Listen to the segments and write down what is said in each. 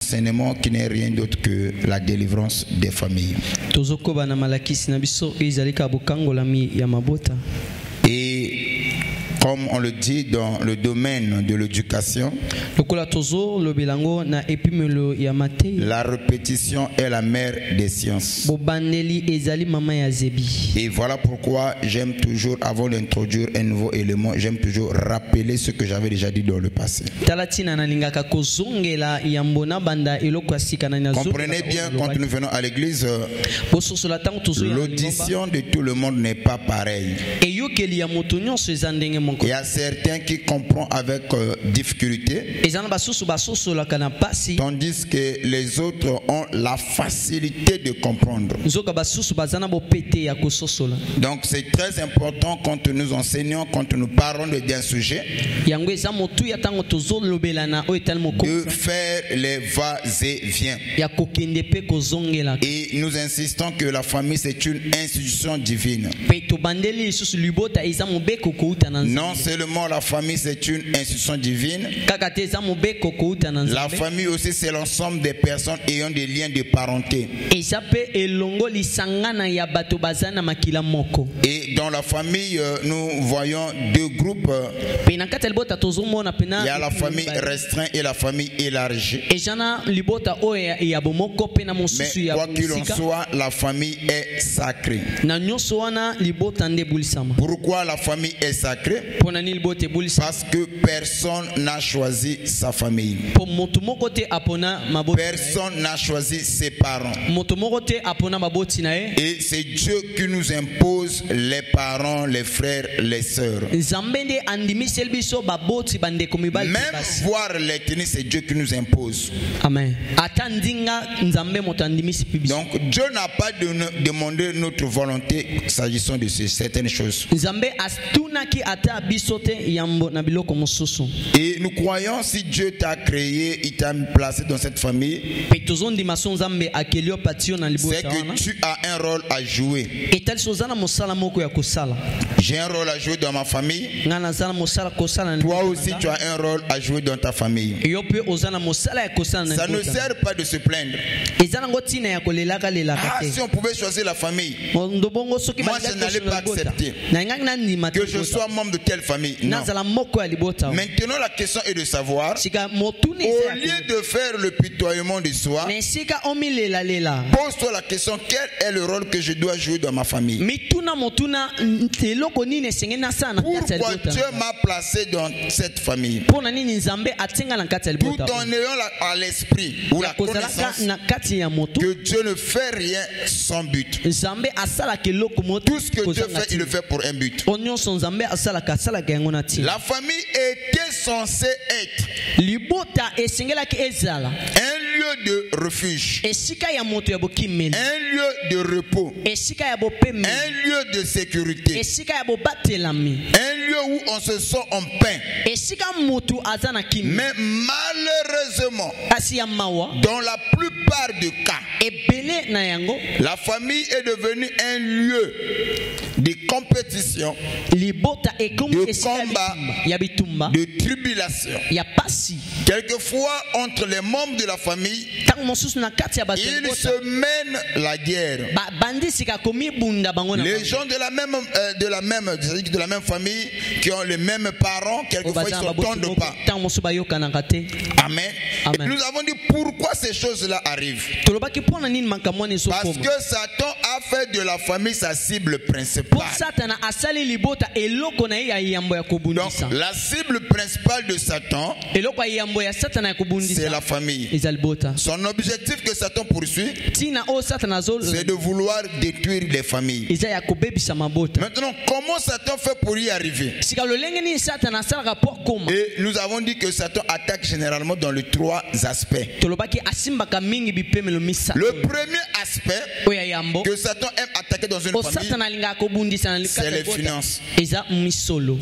enseignement qui n'est rien d'autre que la délivrance des familles. Et comme on le dit dans le domaine de l'éducation, la répétition est la mère des sciences. Et voilà pourquoi j'aime toujours, avant d'introduire un nouveau élément, j'aime toujours rappeler ce que j'avais déjà dit dans le passé. Comprenez bien, quand nous venons à l'église, l'audition de tout le monde n'est pas pareille. Il y a certains qui comprennent avec difficulté, tandis que les autres ont la facilité de comprendre. Donc c'est très important quand nous enseignons, quand nous parlons d'un sujet, de faire les va-et-vient. Et nous insistons que la famille c'est une institution divine. Non seulement la famille c'est une institution divine, la famille aussi c'est l'ensemble des personnes ayant des liens de parenté. Et dans la famille nous voyons deux groupes. Il y a la famille restreinte et la famille élargie. Mais quoi qu'il en soit, la famille est sacrée. Pourquoi la famille est sacrée? Parce que personne n'a choisi sa famille. Personne n'a choisi ses parents. Et c'est Dieu qui nous impose les parents, les frères, les sœurs. Même voir l'ethnie, c'est Dieu qui nous impose. Amen. Donc Dieu n'a pas demandé notre volonté s'agissant de certaines choses. Et nous croyons, si Dieu t'a créé, il t'a placé dans cette famille, c'est que tu as un rôle à jouer. J'ai un rôle à jouer dans ma famille. Toi aussi tu as un rôle à jouer dans ta famille. Ça ne sert pas de se plaindre. Ah, si on pouvait choisir la famille, moi je n'allais pas accepter que je sois membre de telle famille. Non. Maintenant la question est de savoir, au lieu de faire le pitoyement de soi, pose-toi la question, quel est le rôle que je dois jouer dans ma famille? Pourquoi Dieu m'a placé dans cette famille? Tout en ayant à l'esprit ou la connaissance que Dieu ne fait rien sans but. Tout ce que Dieu fait, il le fait pour un but. La famille était censée être un lieu de refuge, un lieu de repos, un lieu de sécurité, un lieu où on se sent en paix. Mais malheureusement, dans la plupart des cas, la famille est devenue un lieu de compétition, de combat, de tribulation. Quelquefois, entre les membres de la famille, ils se mènent la guerre. Les gens de la même famille, qui ont les mêmes parents, quelquefois ils ne s'entendent pas. Amen. Nous avons dit pourquoi ces choses-là arrivent. Parce que Satan a fait de la famille sa cible principale. Donc la cible principale de Satan, c'est la famille. Son objectif que Satan poursuit, c'est de vouloir détruire les familles. Maintenant, comment Satan fait pour y arriver? Et nous avons dit que Satan attaque généralement dans les trois aspects. Le premier aspect que Satan aime attaquer dans une famille, c'est les finances.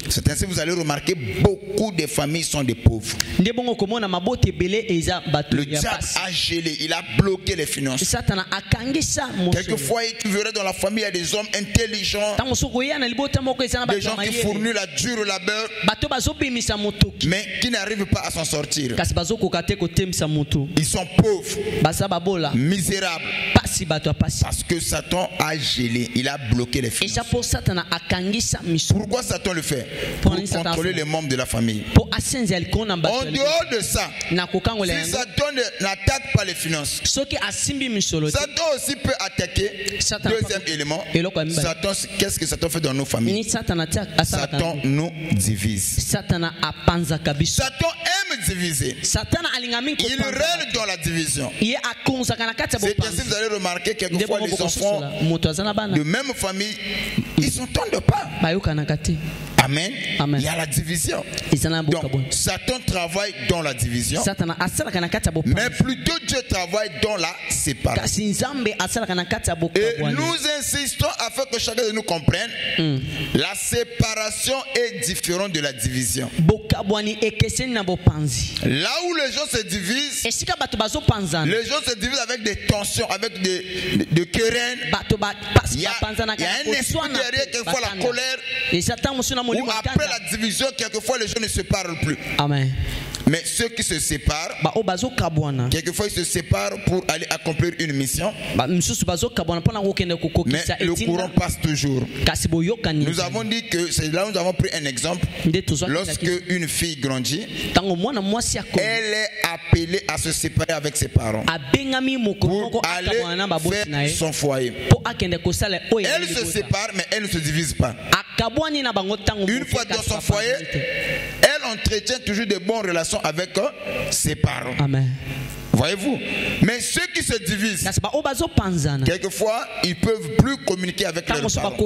C'est ainsi que vous allez remarquer beaucoup de familles sont des pauvres. Le diable a gelé, il a bloqué les finances. Quelquefois tu verrais dans la famille il y a des hommes intelligents, des gens qui fournissent la dure labeur, mais qui n'arrivent pas à s'en sortir. Ils sont pauvres, misérables, parce que Satan a gelé, il a bloqué les finances. Pourquoi Satan le fait? Pour contrôler les membres de la famille. En dehors de ça, si Satan n'attaque pas les finances, Satan aussi peut attaquer. Deuxième élément, Satan, qu'est-ce que Satan fait dans nos familles? Satan nous divise. Satan aime diviser. Il règne dans la division. C'est que si vous allez remarquer, quelquefois les enfants de même famille, ils ne s'entendent pas. Amen. Amen. Il y a la division. Donc, Satan travaille dans la division. Mais plutôt Dieu travaille dans la séparation. Et nous insistons afin que chacun de nous comprenne, la séparation est différente de la division. Là où les gens se divisent, les gens se divisent avec des tensions, avec des querelles. Il y a un esprit derrière, quelquefois la colère. Ou après la division, quelquefois les gens ne se parlent plus. Amen. Mais ceux qui se séparent, quelquefois ils se séparent pour aller accomplir une mission. Mais le courant passe toujours. Nous avons dit que c'est là où nous avons pris un exemple. Lorsque une fille grandit, elle est appelée à se séparer avec ses parents pour aller faire son foyer. Elle se sépare, mais elle ne se divise pas. Une fois dans son foyer, elle entretient toujours de bonnes relations avec ses parents. Amen. Voyez-vous? Mais ceux qui se divisent, quelquefois, ils ne peuvent plus communiquer avec leurs parents.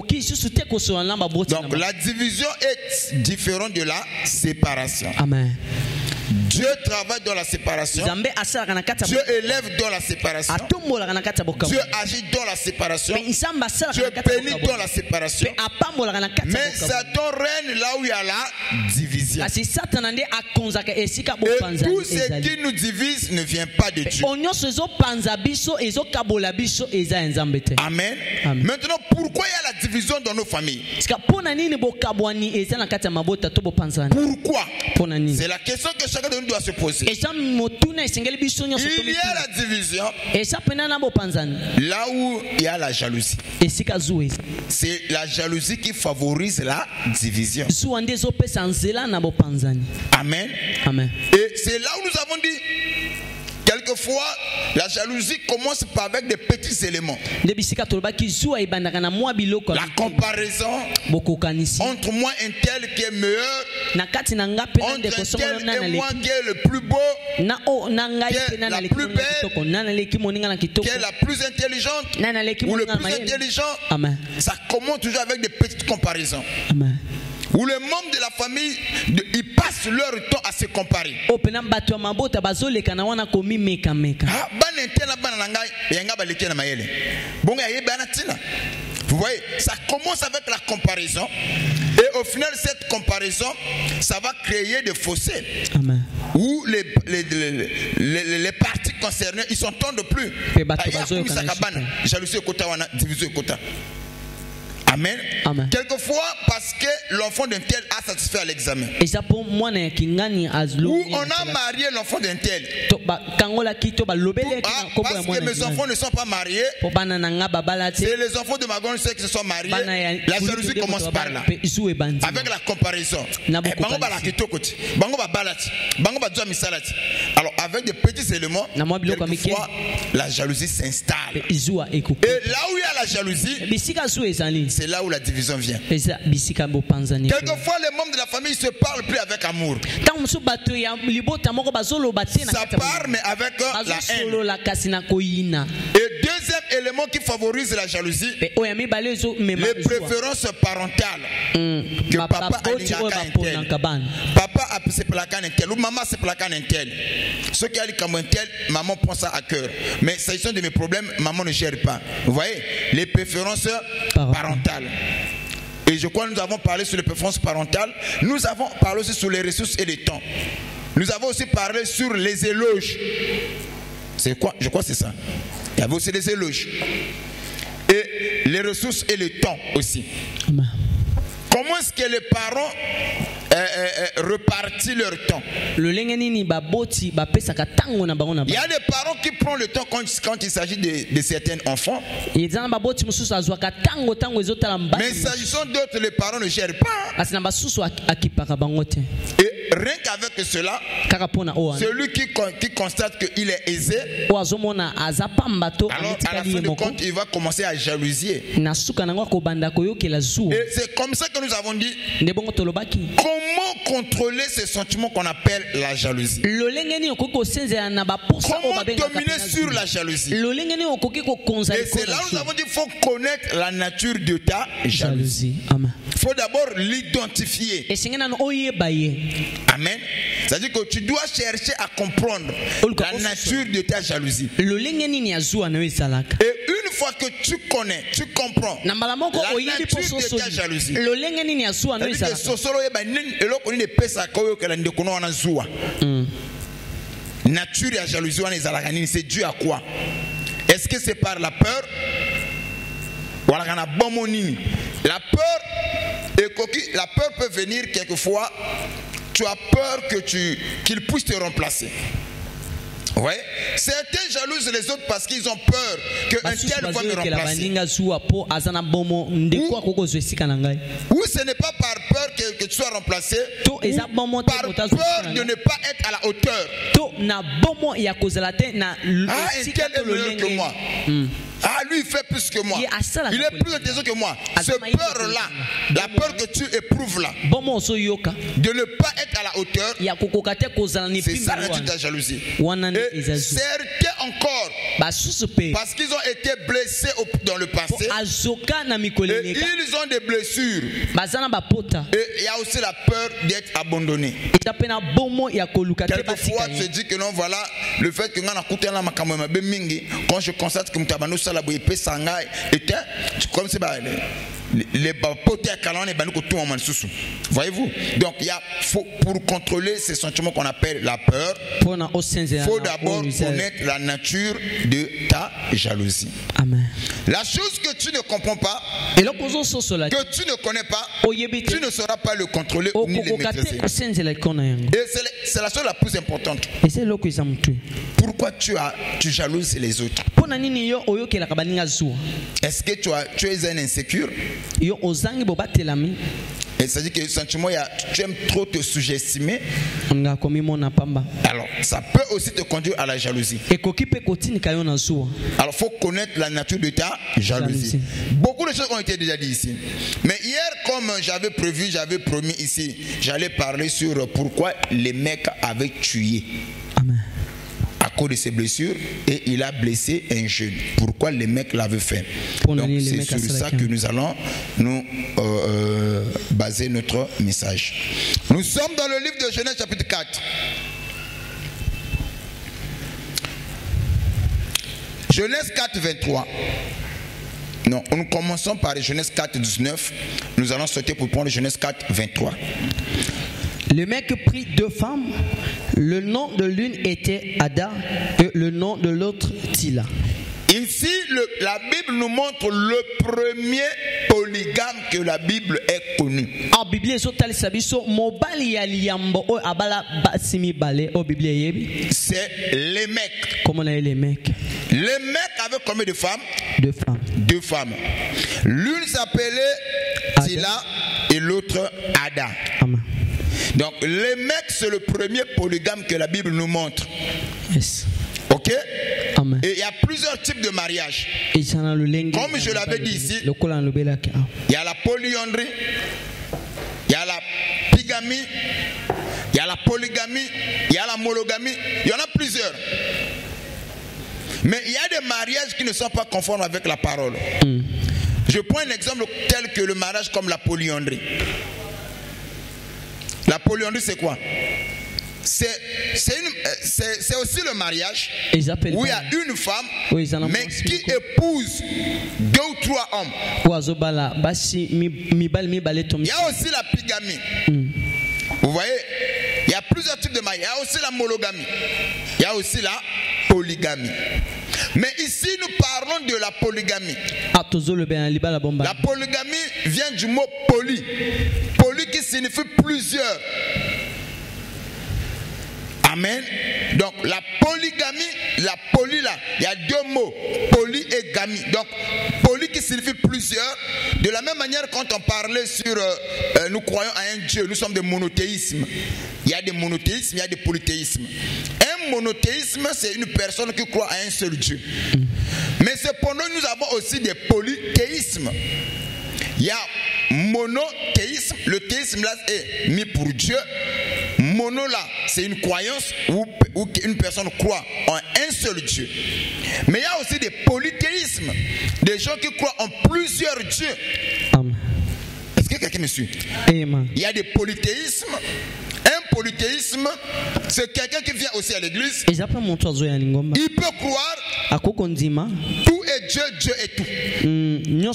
Donc la division est différente de la séparation. Amen. Dieu travaille dans la séparation. Dieu élève dans la séparation. Dieu agit dans la séparation. Dieu bénit dans la séparation. Mais Satan règne là où il y a la division. Et tout ce qui nous divise ne vient pas de Dieu. Amen. Maintenant, pourquoi il y a la division dans nos familles? Pourquoi? C'est la question que chacun de nous doit se poser. Il y a la division là où il y a la jalousie. C'est la jalousie qui favorise la division. Amen. Amen. Et c'est là où nous avons dit, quelquefois, la jalousie commence par avec des petits éléments. La comparaison entre moi et un tel qui est meilleur, entre un tel et moi qui est le plus beau, qui est la plus belle, qui est la plus intelligente ou le plus intelligent. Ça commence toujours avec des petites comparaisons. Amen. Où les membres de la famille, ils passent leur temps à se comparer. Vous voyez, ça commence avec la comparaison. Et au final, cette comparaison, ça va créer des fossés. Amen. Où les parties concernées, ils ne s'entendent plus. Jalousie au quota, division au quota. Amen. Amen. Quelquefois, parce que l'enfant d'un tel a satisfait à l'examen. Ou on a marié l'enfant d'un tel. Parce que mes enfants ne sont pas mariés. C'est les enfants de ma grande sœur qui se sont mariés. La jalousie commence par là. Avec la comparaison. Alors, avec des petits éléments, quelquefois, la jalousie s'installe. Et là où il y a la jalousie, c'est là où la division vient. Quelquefois, les membres de la famille ne se parlent plus avec amour. Ça part, mais avec la haine. Et deuxième élément qui favorise la jalousie, les préférences parentales. Que papa a dit un tel, papa a se plaqué un tel, ou maman se plaqué un tel. Ceux qui ont dit comme un tel, maman prend ça à cœur. Mais s'agissant de mes problèmes, maman ne gère pas. Vous voyez, les préférences parentales. Et je crois que nous avons parlé sur les préférences parentales. Nous avons parlé aussi sur les ressources et les temps. Nous avons aussi parlé sur les éloges. C'est quoi? Je crois que c'est ça. Il y avait aussi les éloges. Et les ressources et le temps aussi. Amen. Comment est-ce que les parents repartissent leur temps? Il y a des parents qui prennent le temps quand il s'agit de certains enfants. Mais s'agissant d'autres, les parents ne gèrent pas. Et rien qu'avec cela, celui qui constate qu'il est aisé, alors à la fin de compte, il va commencer à jalousier. Et c'est comme ça que nous avons dit, comment contrôler ces sentiments qu'on appelle la jalousie? Comment dominer sur la jalousie? Et c'est là où nous avons dit qu'il faut connaître la nature de ta jalousie. Il faut d'abord l'identifier. Amen. C'est-à-dire que tu dois chercher à comprendre la nature de ta jalousie. Et une fois que tu connais, tu comprends la nature de ta jalousie, nature ya jalousie c'est dû à quoi? Est-ce que c'est par la peur? La peur peut venir quelquefois. Tu as peur qu'il puisse te remplacer. Ouais. Certains jalousent les autres parce qu'ils ont peur qu'un tel va me remplacer. Ou ce n'est pas par peur que tu sois remplacé, ou par peur de ne pas être à la hauteur. Ah, un tel est meilleur que moi. Ah, lui il fait plus que moi. Il est plus intelligent que moi. Cette peur-là, la peur que tu éprouves là, de ne pas être à la hauteur, c'est ça la nature de la jalousie. Et certains encore, parce qu'ils ont été blessés dans le passé, et ils ont des blessures. Et il y a aussi la peur d'être abandonné. Quelquefois tu te dis que non, voilà, le fait que quand je constate que comme c'est les potes à calon et voyez-vous. Donc il y a pour contrôler ces sentiments qu'on appelle la peur, il faut d'abord connaître la nature de ta jalousie. Amen. La chose que tu ne comprends pas, que tu ne connais pas, tu ne sauras pas le contrôler ni le maîtriser. Et c'est la chose la plus importante. Pourquoi tu jalouses les autres? Est-ce que tu es un insécure? Et c'est-à-dire que le sentiment, tu aimes trop te sous-estimer. Alors, ça peut aussi te conduire à la jalousie. Alors, il faut connaître la nature de ta jalousie. Beaucoup de choses ont été déjà dites ici. Mais hier, comme j'avais prévu, j'avais promis ici, j'allais parler sur pourquoi les mecs avaient tué. Amen. À cause de ses blessures, et il a blessé un jeune. Pourquoi les mecs l'avaient fait? Donc c'est sur ça que nous allons nous baser notre message. Nous sommes dans le livre de Genèse chapitre 4. Genèse 4, 23. Non, nous commençons par Genèse 4, 19. Nous allons sauter pour prendre Genèse 4, 23. Le mec prit deux femmes. Le nom de l'une était Ada et le nom de l'autre Tila. Ici, la Bible nous montre le premier polygame que la Bible ait connu. C'est les mecs. Comment on a les mecs? Les mecs avaient combien de femmes? Deux femmes. Deux femmes. L'une s'appelait Tila et l'autre Ada. Amen. Donc les mecs, c'est le premier polygame que la Bible nous montre. Yes. Ok? Amen. Et il y a plusieurs types de mariage. Comme je l'avais dit ici, il y a la polyandrie, il y a la bigamie, il y a la polygamie, il y a la monogamie, il y en a plusieurs. Mais il y a des mariages qui ne sont pas conformes avec la parole. Je prends un exemple tel que le mariage comme la polyandrie. La polyandrie, c'est quoi? C'est aussi le mariage où il y a une femme, mais qui épouse deux ou trois hommes. Il y a aussi la bigamie. Vous voyez, il y a plusieurs types de mariage. Il y a aussi la monogamie. Il y a aussi la polygamie. Mais ici, nous parlons de la polygamie. La polygamie vient du mot poly. Poly qui signifie plusieurs. Amen. Donc la polygamie, la poly là, il y a deux mots, poly et gamie. Donc poly qui signifie plusieurs. De la même manière, quand on parlait sur nous croyons à un Dieu, nous sommes des monothéismes. Il y a des monothéismes, il y a des polythéismes. Un monothéisme, c'est une personne qui croit à un seul Dieu. Mais cependant, nous avons aussi des polythéismes. Il y a monothéisme, le théisme là est mis pour Dieu. Mono là, c'est une croyance où une personne croit en un seul Dieu. Mais il y a aussi des polythéismes, des gens qui croient en plusieurs dieux. Amen. Est-ce que quelqu'un me suit? Amen. Il y a des polythéismes. Un polythéisme, c'est quelqu'un qui vient aussi à l'église. Il peut croire tout est Dieu, Dieu est tout. Il y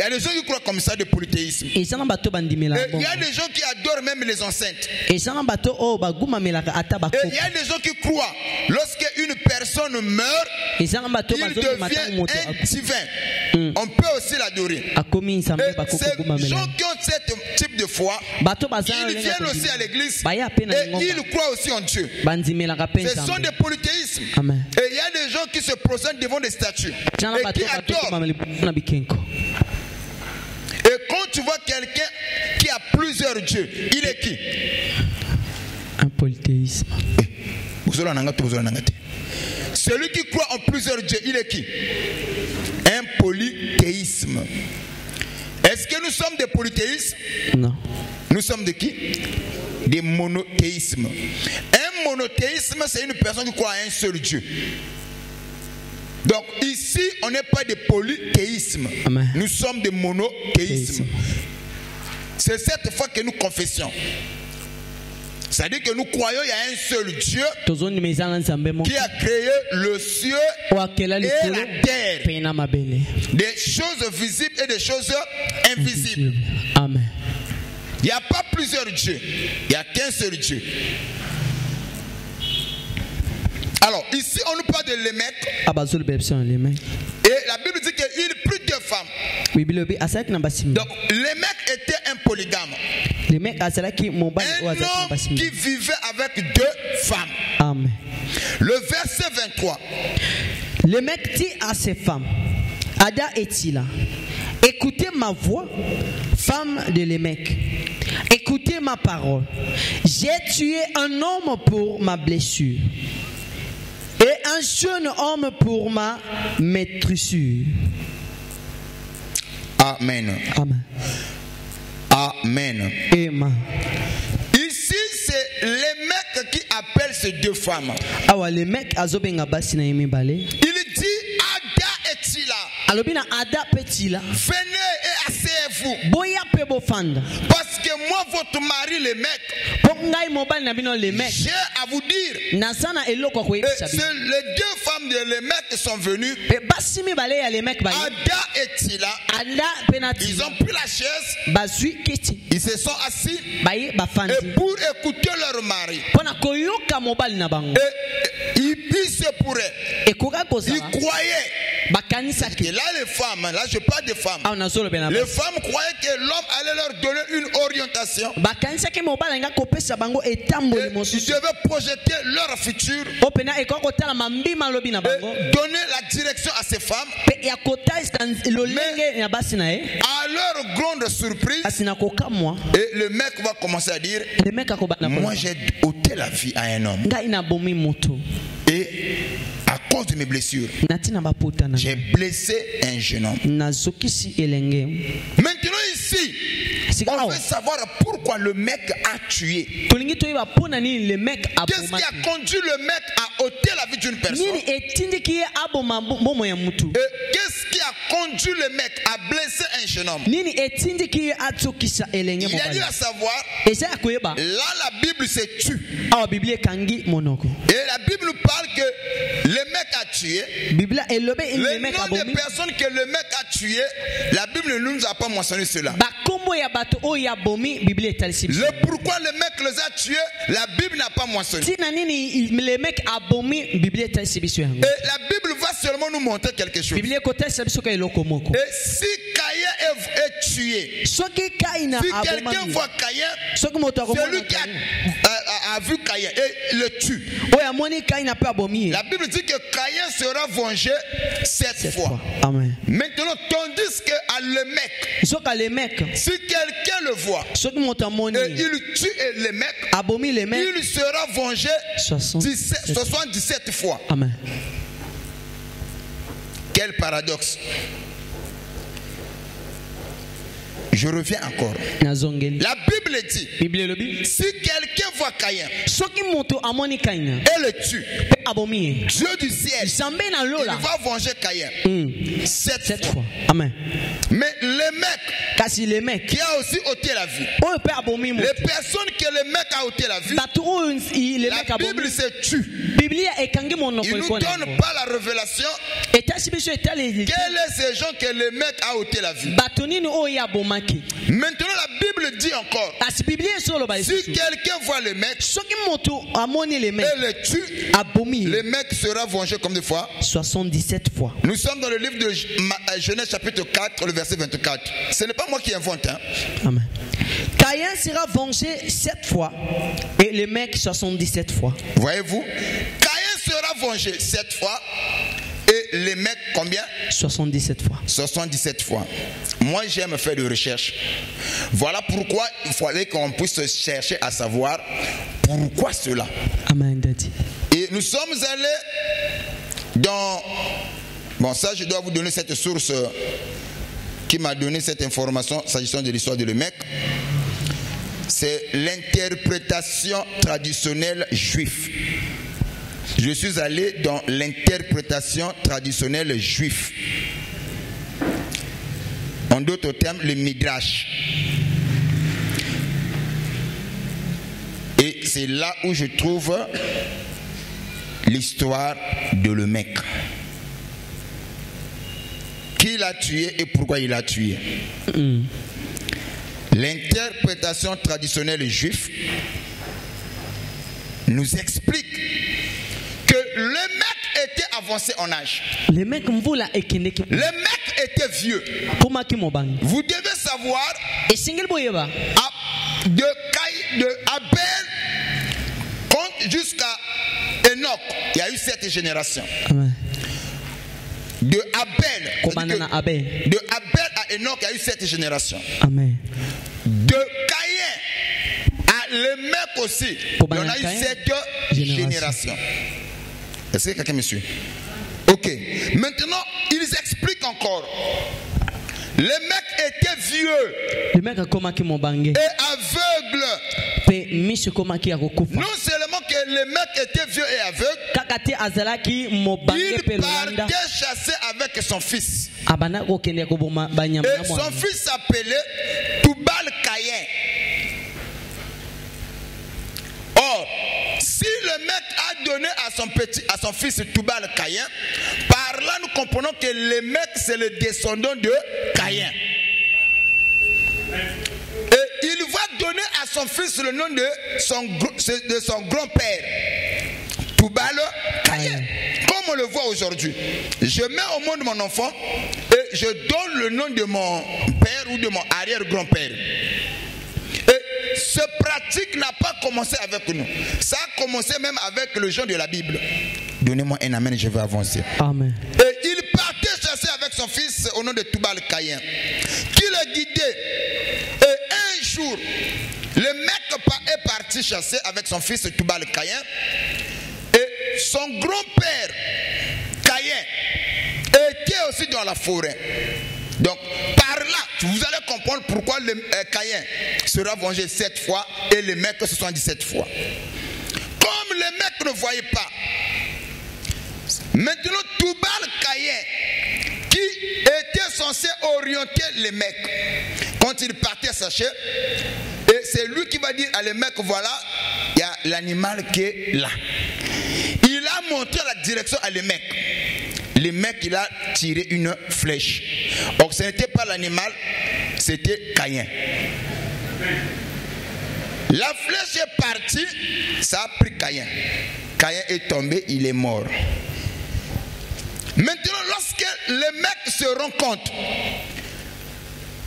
a des gens qui croient comme ça, des polythéismes. Il y a des gens qui adorent même les enceintes. Et il y a des gens qui croient lorsqu'une personne meurt, il devient un divin. On peut aussi l'adorer. Et ces gens qui ont ce type de foi, ils viennent aussi à l'église et ils croient aussi en Dieu. Ce sont des polythéismes. Et il y a des gens qui se prosternent devant des statues et qui adorent. Et quand tu vois quelqu'un qui a plusieurs dieux, il est qui? Un polythéisme. Celui qui croit en plusieurs dieux, il est qui? Un polythéisme. Est-ce que nous sommes des polythéismes? Non. Nous sommes de qui? Des monothéismes. Un monothéisme, c'est une personne qui croit à un seul Dieu. Donc ici, on n'est pas des polythéismes. Amen. Nous sommes des monothéismes. C'est cette fois que nous confessions. C'est-à-dire que nous croyons qu'il y a un seul Dieu qui a créé le ciel et la terre. Des choses visibles et des choses invisibles. Amen. Il n'y a pas plusieurs dieux. Il n'y a qu'un seul Dieu. Alors, ici, on nous parle de Lémec. Et la Bible dit qu'il prit deux femmes. Donc, Lémec était un polygame. Un homme qui vivait avec deux femmes. Amen. Le verset 23. Lémec dit à ses femmes, Ada et Tila, écoutez ma voix, femme de Lémec. Écoutez ma parole. J'ai tué un homme pour ma blessure et un jeune homme pour ma maîtrissure. Amen. Amen. Amen. Amen. Ici, c'est les mecs qui appellent ces deux femmes. Les mecs il dit Ada et Tila. Venez et asseyez-vous. Parce que moi, votre mari, les mecs, j'ai à vous dire. C'est les deux femmes de les mecs sont venues. Ada et Tila. Ils ont pris la chaise. Ils se sont assis. Et pour écouter leur mari. Et ils se pourraient. Ils croyaient. Et là, les femmes, là je parle des femmes. Les femmes croyaient que l'homme allait leur donner une orientation. Et ils devaient projeter leur futur. Et donner la direction à ces femmes. Mais à leur grande surprise, et le mec va commencer à dire, moi j'ai ôté la vie à un homme. Et à cause de mes blessures, j'ai blessé un jeune homme. Maintenant ici, on veut savoir pourquoi le mec a tué. Qu'est-ce qui a conduit le mec à ôter la vie d'une personne? Et qu'est-ce qui a conduit le mec à blesser un jeune homme? Il a dit à savoir, là la Bible se tue. Et la Bible nous parle que le mec a tué. Le nom des personnes que le mec a tué, la Bible ne nous a pas mentionné cela. Le pourquoi le mec les a tués, la Bible n'a pas mentionné. Et la Bible va seulement nous montrer quelque chose. Et si Caïn est tué, si quelqu'un voit Caïn, celui qui a vu Caïn et le tue. La Bible dit que Caïn sera vengé 7 fois. Amen. Maintenant, tandis qu'à le mec, si quelqu'un le voit et il tue le mec, il sera vengé 77 fois. Amen. Quel paradoxe. Je reviens encore. La Bible dit, si quelqu'un voit Caïn et le tue, Dieu du ciel, il va venger Caïn 7 fois. Amen. Mais le mec qui a aussi ôté la vie, les personnes que le mec a ôté la vie, la Bible se tue. Il ne nous donne pas la révélation. Quels sont ces gens que le mec a ôté la vie? Maintenant la Bible dit encore, si quelqu'un voit le mec et le tue, le mec sera vengé comme des fois 77 fois. Nous sommes dans le livre de Genèse chapitre 4, le verset 24. Ce n'est pas moi qui invente. Amen. Caïn sera vengé 7 fois et le mec 77 fois. Voyez-vous, Caïn sera vengé 7 fois. Et les mecs, combien? 77 fois. 77 fois. Moi, j'aime faire des recherches. Voilà pourquoi il fallait qu'on puisse chercher à savoir pourquoi cela. Amen, Daddy. Et nous sommes allés dans... Bon, ça, je dois vous donner cette source qui m'a donné cette information s'agissant de l'histoire de le mec. C'est l'interprétation traditionnelle juive. Je suis allé dans l'interprétation traditionnelle juive. En d'autres termes, le Midrash. Et c'est là où je trouve l'histoire de le mec. Qui l'a tué et pourquoi il l'a tué. L'interprétation traditionnelle juive nous explique que le mec était avancé en âge. Le mec était vieux. Vous devez savoir de Abel jusqu'à Enoch, il y a eu 7 générations. De Abel à Enoch, il y a eu 7 générations. Amen. De Caïn à le mec aussi, il y en a eu 7 générations. Est-ce que quelqu'un me suit? Ok. Maintenant, ils expliquent encore. Le mec était vieux et aveugle. Non seulement que le mec était vieux et aveugle, il partait chasser avec son fils. Et son fils s'appelait Tubal-Caïn. Or, si le mec a donné à son fils Tubal-Caïn, par là nous comprenons que le mec c'est le descendant de Caïn. Et il va donner à son fils le nom de son grand-père, Tubal-Caïn. Comme on le voit aujourd'hui, je mets au monde mon enfant et je donne le nom de mon père ou de mon arrière-grand-père. Ce pratique n'a pas commencé avec nous. Ça a commencé même avec le gens de la Bible. Donnez-moi un amen, je vais avancer. Amen. Et il partait chasser avec son fils au nom de Tubal-Caïn, qui le guidait. Et un jour, le mec est parti chasser avec son fils Tubal-Caïn. Et son grand-père, Caïn, était aussi dans la forêt. Donc, par là, vous allez comprendre pourquoi le Caïn sera vengé 7 fois et le mec 77 fois. Comme le mec ne voyait pas, maintenant Tubal-Caïn, qui était censé orienter le mec, quand il partait chercher, et c'est lui qui va dire à le mec, voilà, il y a l'animal qui est là. Il a montré la direction à le mec. Le mec, il a tiré une flèche. Donc ce n'était pas l'animal, c'était Caïn. La flèche est partie, ça a pris Caïn. Caïn est tombé, il est mort. Maintenant, lorsque le mec se rend compte,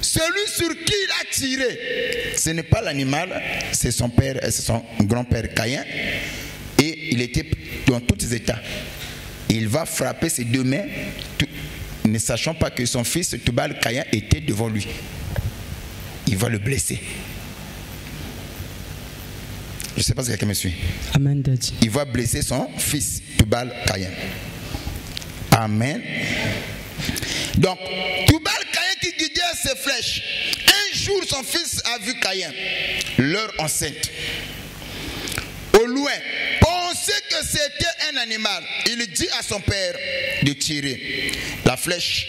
celui sur qui il a tiré, ce n'est pas l'animal, c'est son père, c'est son grand-père Caïn. Et il était dans tous ses états. Il va frapper ses deux mains, ne sachant pas que son fils Tubal Caïn était devant lui. Il va le blesser. Je ne sais pas si quelqu'un me suit. Amen, Daddy. Il va blesser son fils Tubal Caïn. Amen. Donc, Tubal Caïn qui guidait ses flèches. Un jour, son fils a vu Caïn, leur enceinte. Au loin, pensait que c'était un animal. Il dit à son père de tirer la flèche.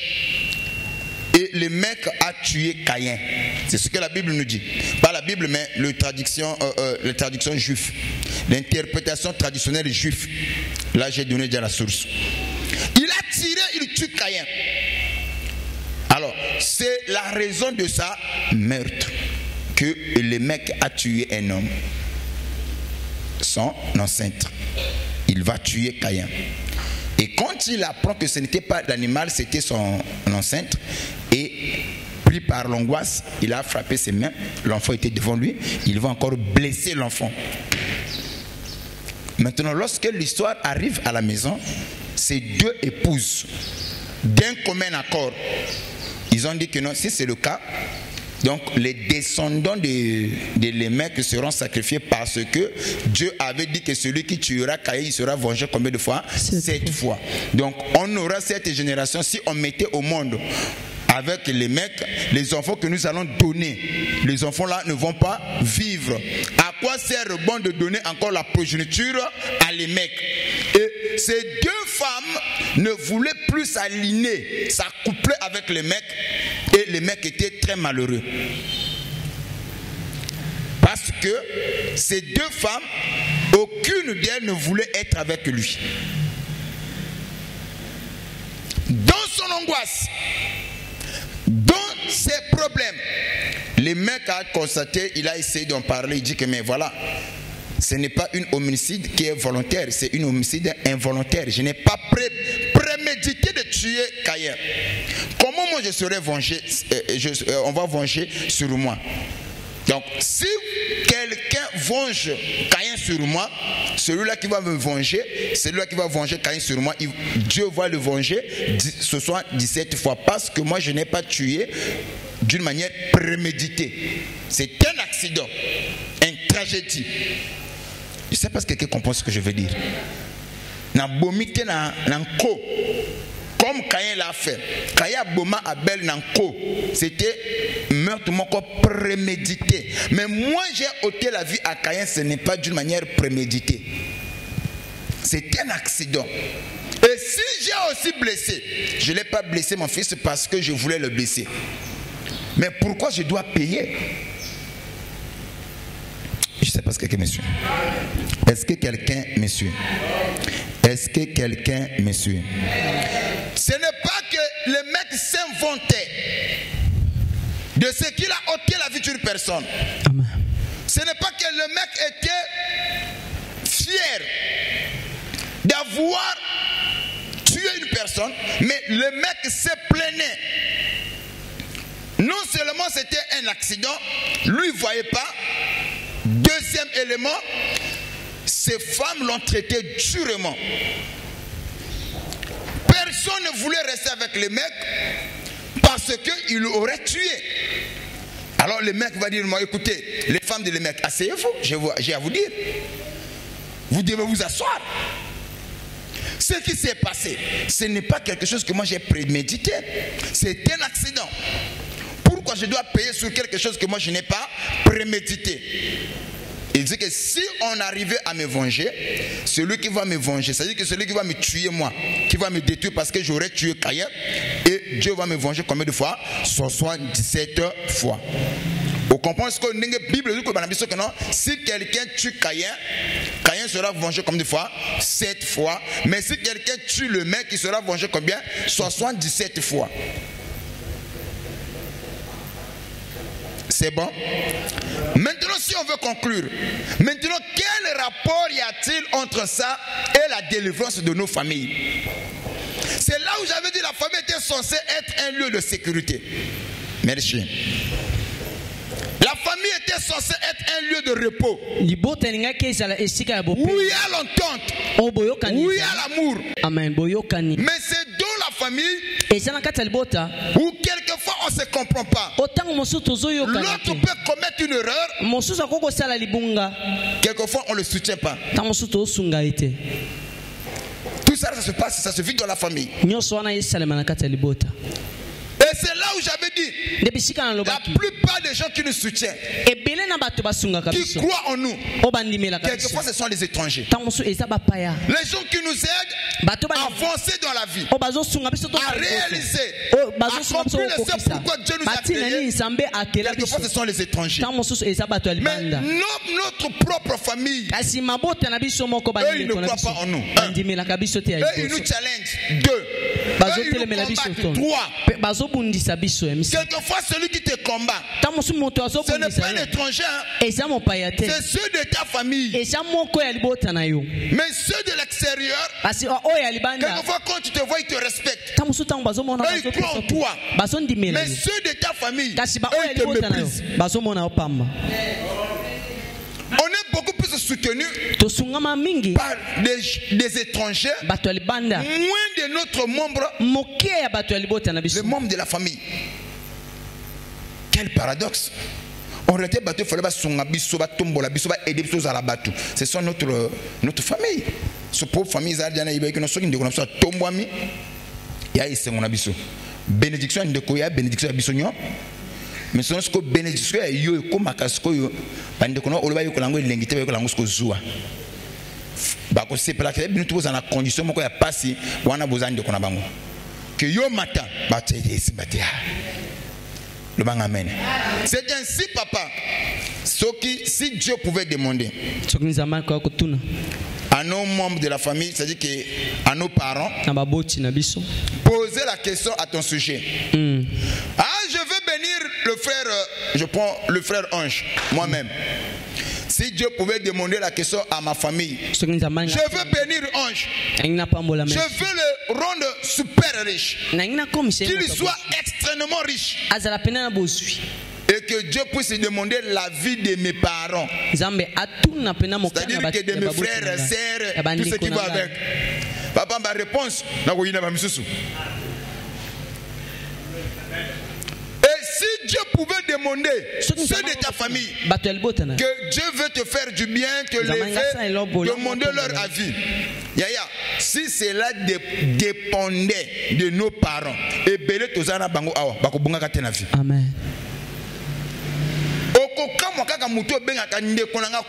Et le mec a tué Caïn. C'est ce que la Bible nous dit. Pas la Bible, mais la traduction juive. L'interprétation traditionnelle juive. Là, j'ai donné déjà la source. Il a tiré, il tue Caïn. Alors, c'est la raison de sa meurtre que le mec a tué un homme. Son enceinte. Il va tuer Caïn. Et quand il apprend que ce n'était pas l'animal, c'était son enceinte, et pris par l'angoisse, il a frappé ses mains, l'enfant était devant lui, il va encore blesser l'enfant. Maintenant, lorsque l'histoire arrive à la maison, ces deux épouses, d'un commun accord, ils ont dit que non, si c'est le cas, donc les descendants de Lémec seront sacrifiés parce que Dieu avait dit que celui qui tuera Caïn, il sera vengé combien de fois? 7 fois. Donc on aura cette génération si on mettait au monde avec Lémec les enfants que nous allons donner. Les enfants là ne vont pas vivre. À quoi sert bon de donner encore la progéniture à Lémec? Et ces deux femmes ne voulaient plus s'aligner, s'accoupler avec Lémec. Et le mec était très malheureux. Parce que ces deux femmes, aucune d'elles ne voulait être avec lui. Dans son angoisse, dans ses problèmes, le mec a constaté, il a essayé d'en parler, il dit que mais voilà, ce n'est pas une homicide qui est volontaire, c'est une homicide involontaire. Je n'ai pas prémédité de tuer Caïn. Comment moi je serais vengé, on va venger sur moi. Donc si quelqu'un venge Caïn sur moi, celui-là qui va me venger, celui-là qui va venger Caïn sur moi, Dieu va le venger ce soir 17 fois. Parce que moi je n'ai pas tué d'une manière préméditée. C'est un accident, une tragédie. Je ne sais pas si quelqu'un comprend ce que je veux dire. Comme Caïn l'a fait. Caïn Boma Abel Nanko. C'était meurtre prémédité. Mais moi j'ai ôté la vie à Caïn, ce n'est pas d'une manière préméditée. C'est un accident. Et si j'ai aussi blessé, je ne l'ai pas blessé mon fils parce que je voulais le blesser. Mais pourquoi je dois payer? Je ne sais pas si quelqu'un me suit. Est-ce que quelqu'un me suit? Est-ce que quelqu'un me suit? Ce n'est pas que le mec s'inventait de ce qu'il a ôté la vie d'une personne. Amen. Ce n'est pas que le mec était fier d'avoir tué une personne, mais le mec se plaignait. Non seulement c'était un accident, lui ne voyait pas. Deuxième élément, ces femmes l'ont traité durement. Personne ne voulait rester avec le mec parce qu'il l'aurait tué. Alors le mec va dire, moi écoutez, les femmes de le mec, asseyez-vous, j'ai à vous dire. Vous devez vous asseoir. Ce qui s'est passé, ce n'est pas quelque chose que moi j'ai prémédité. C'est un accident. Pourquoi je dois payer sur quelque chose que moi je n'ai pas prémédité? Il dit que si on arrivait à me venger, celui qui va me venger, c'est-à-dire que celui qui va me tuer moi, qui va me détruire parce que j'aurais tué Caïn, et Dieu va me venger combien de fois? 77 fois. Vous comprenez ce que la Bible dit que non? Si quelqu'un tue Caïn, Caïn sera vengé combien de fois? 7 fois. Mais si quelqu'un tue le mec, il sera vengé combien? 77 fois. C'est bon? Maintenant, si on veut conclure, maintenant, quel rapport y a-t-il entre ça et la délivrance de nos familles? C'est là où j'avais dit la famille était censée être un lieu de sécurité. Merci. La famille était censée être un lieu de repos. Où il y a l'entente. Où il y a l'amour. Mais c'est dans la famille où quelquefois on ne se comprend pas. L'autre peut commettre une erreur. Quelquefois on ne le soutient pas. Tout ça, ça se passe, ça se vit dans la famille. Et c'est là où j'avais dit, la plupart des gens qui nous soutiennent, qui croient en nous, quelquefois ce sont les étrangers. Les gens qui nous aident à avancer dans la vie, à réaliser, à accomplir le seul pourquoi Dieu nous a créés. Quelquefois ce sont les étrangers. Mais notre propre famille, eux ils ne croient pas en nous. Eux ils nous challengent. Deux, eux ils nous combattent. Trois, quelquefois celui qui te combat, ce n'est pas un étranger, c'est ceux de ta famille. Mais ceux de l'extérieur, quelquefois quand tu te vois, ils te respectent. Eux ils croient en toi. Mais ceux de ta famille, eux ils te méprisent. On est beaucoup plus soutenu par des étrangers, moins de notre membre, les membres de la famille. Quel paradoxe! On était battu, il fallait aider ce sont notre famille. Ce pauvre famille, bénédiction de Koya, bénédiction de Bissognon. Mais ce que bénédiction est yo comme makasko yo bande kono oloba yo kolango lengite yo kolango sko zuwa ba ko se pela ke binu tuza na condition moko ya pasi wana bozande kona bango que yo mata ba tete si batia le bang amen. C'est ainsi papa si Dieu pouvait demander à nos membres de la famille, c'est-à-dire à nos parents, poser la question à ton sujet. Ah, je veux bénir le frère, je prends le frère Ange, moi-même. Si Dieu pouvait demander la question à ma famille, je veux bénir Ange. Je veux le rendre super riche. Qu'il soit extrêmement riche. Et que Dieu puisse demander la vie de mes parents. C'est-à-dire que de mes frères et sœurs, tout ce qui va avec. Papa, ma réponse, et si Dieu pouvait demander ceux de ta famille que Dieu veut te faire du bien, te lever, demander leur avis. Yaya, si cela dépendait de nos parents, et belé tozana bango awa, bako bunga katena vie. Amen.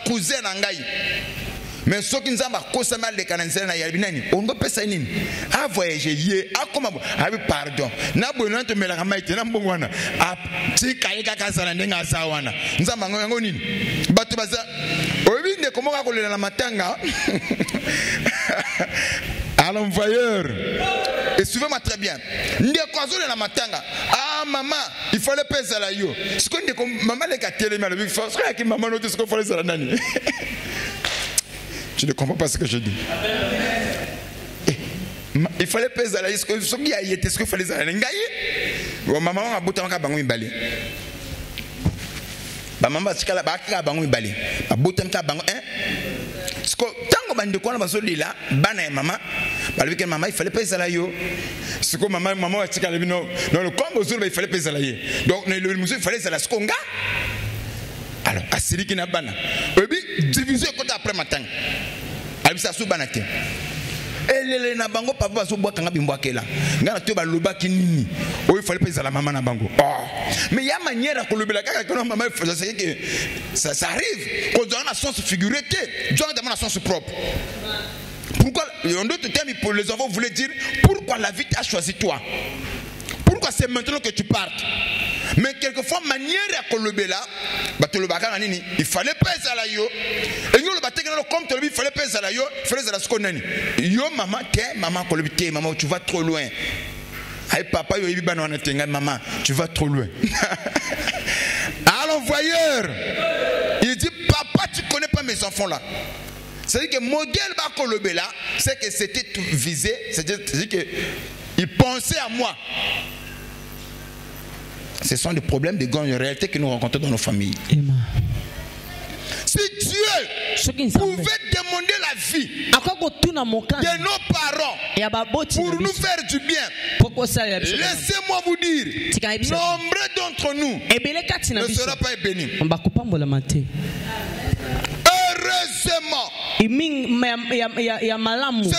Cousin nangai. Mais ceux qui nous ont causé mal de cancer na yabinani, on doit pas nini. A voyager yé, a comment, a pardon. Na bonan te melanga maite na mbongwana. A ti kaika kasala ndenga sawana. Nzamba ngo nini. Batu baza. Obi ne comment ka kolela na matanga. À l'envoyeur. Et suivez-moi très bien. Ndekwazo na matanga. Ah maman, il fallait peser la yo. Ce qu'on dit comme maman les katele mais le big force que maman note ce qu'on fallait ça nani. Je ne comprends pas ce que je dis. Il fallait peser la yo. Ce qu'il y a été ce qu'il fallait ça nani. Maman a bouté en ka bango ibali. Ba maman tikala ba ka bango ibali. Ba bouté en ka bango hein. Ce que tango bande ko na bazoli là, bana et maman. Que maman il fallait peser la yo. Ce que maman a tikala non le combo zolo il fallait peser la yo. Donc le monsieur il fallait ça la skonga. Alors asiri ki na bana. Obi diviser côté après matin. Alisa sou bana te. Elele na bango papa bazo boa kanga bimbwakela. Ngana to ba loba kinini. O il fallait peser la maman na bango. Mais il y a manière que le belaka que maman faisait que ça arrive. Qu'on donne un sens figuré, Dieu donne un sens propre. Pourquoi, en d'autres termes, pour les enfants, voulait dire pourquoi la vie t'a choisi toi. Pourquoi c'est maintenant que tu partes. Mais quelquefois, manière à Kolobela, il fallait pas ça là yo. Et nous le bateau comme tu il fallait pas ça là yo, il fallait ça là ce qu'on a. Yo maman, maman Kolobité, maman tu vas trop loin. Aïe papa yo ibi bana na tenga maman, tu vas trop loin. à l'envoyeur. Il dit, papa, tu ne connais pas mes enfants là. C'est-à-dire que modèle Bakolobela, c'est que c'était visé, c'est-à-dire qu'il pensait à moi. Ce sont des problèmes de grande réalité que nous rencontrons dans nos familles. Si Dieu pouvait demander la vie de nos parents pour nous faire du bien, laissez-moi vous dire, nombreux d'entre nous ne seront pas bénis. Heureusement, ce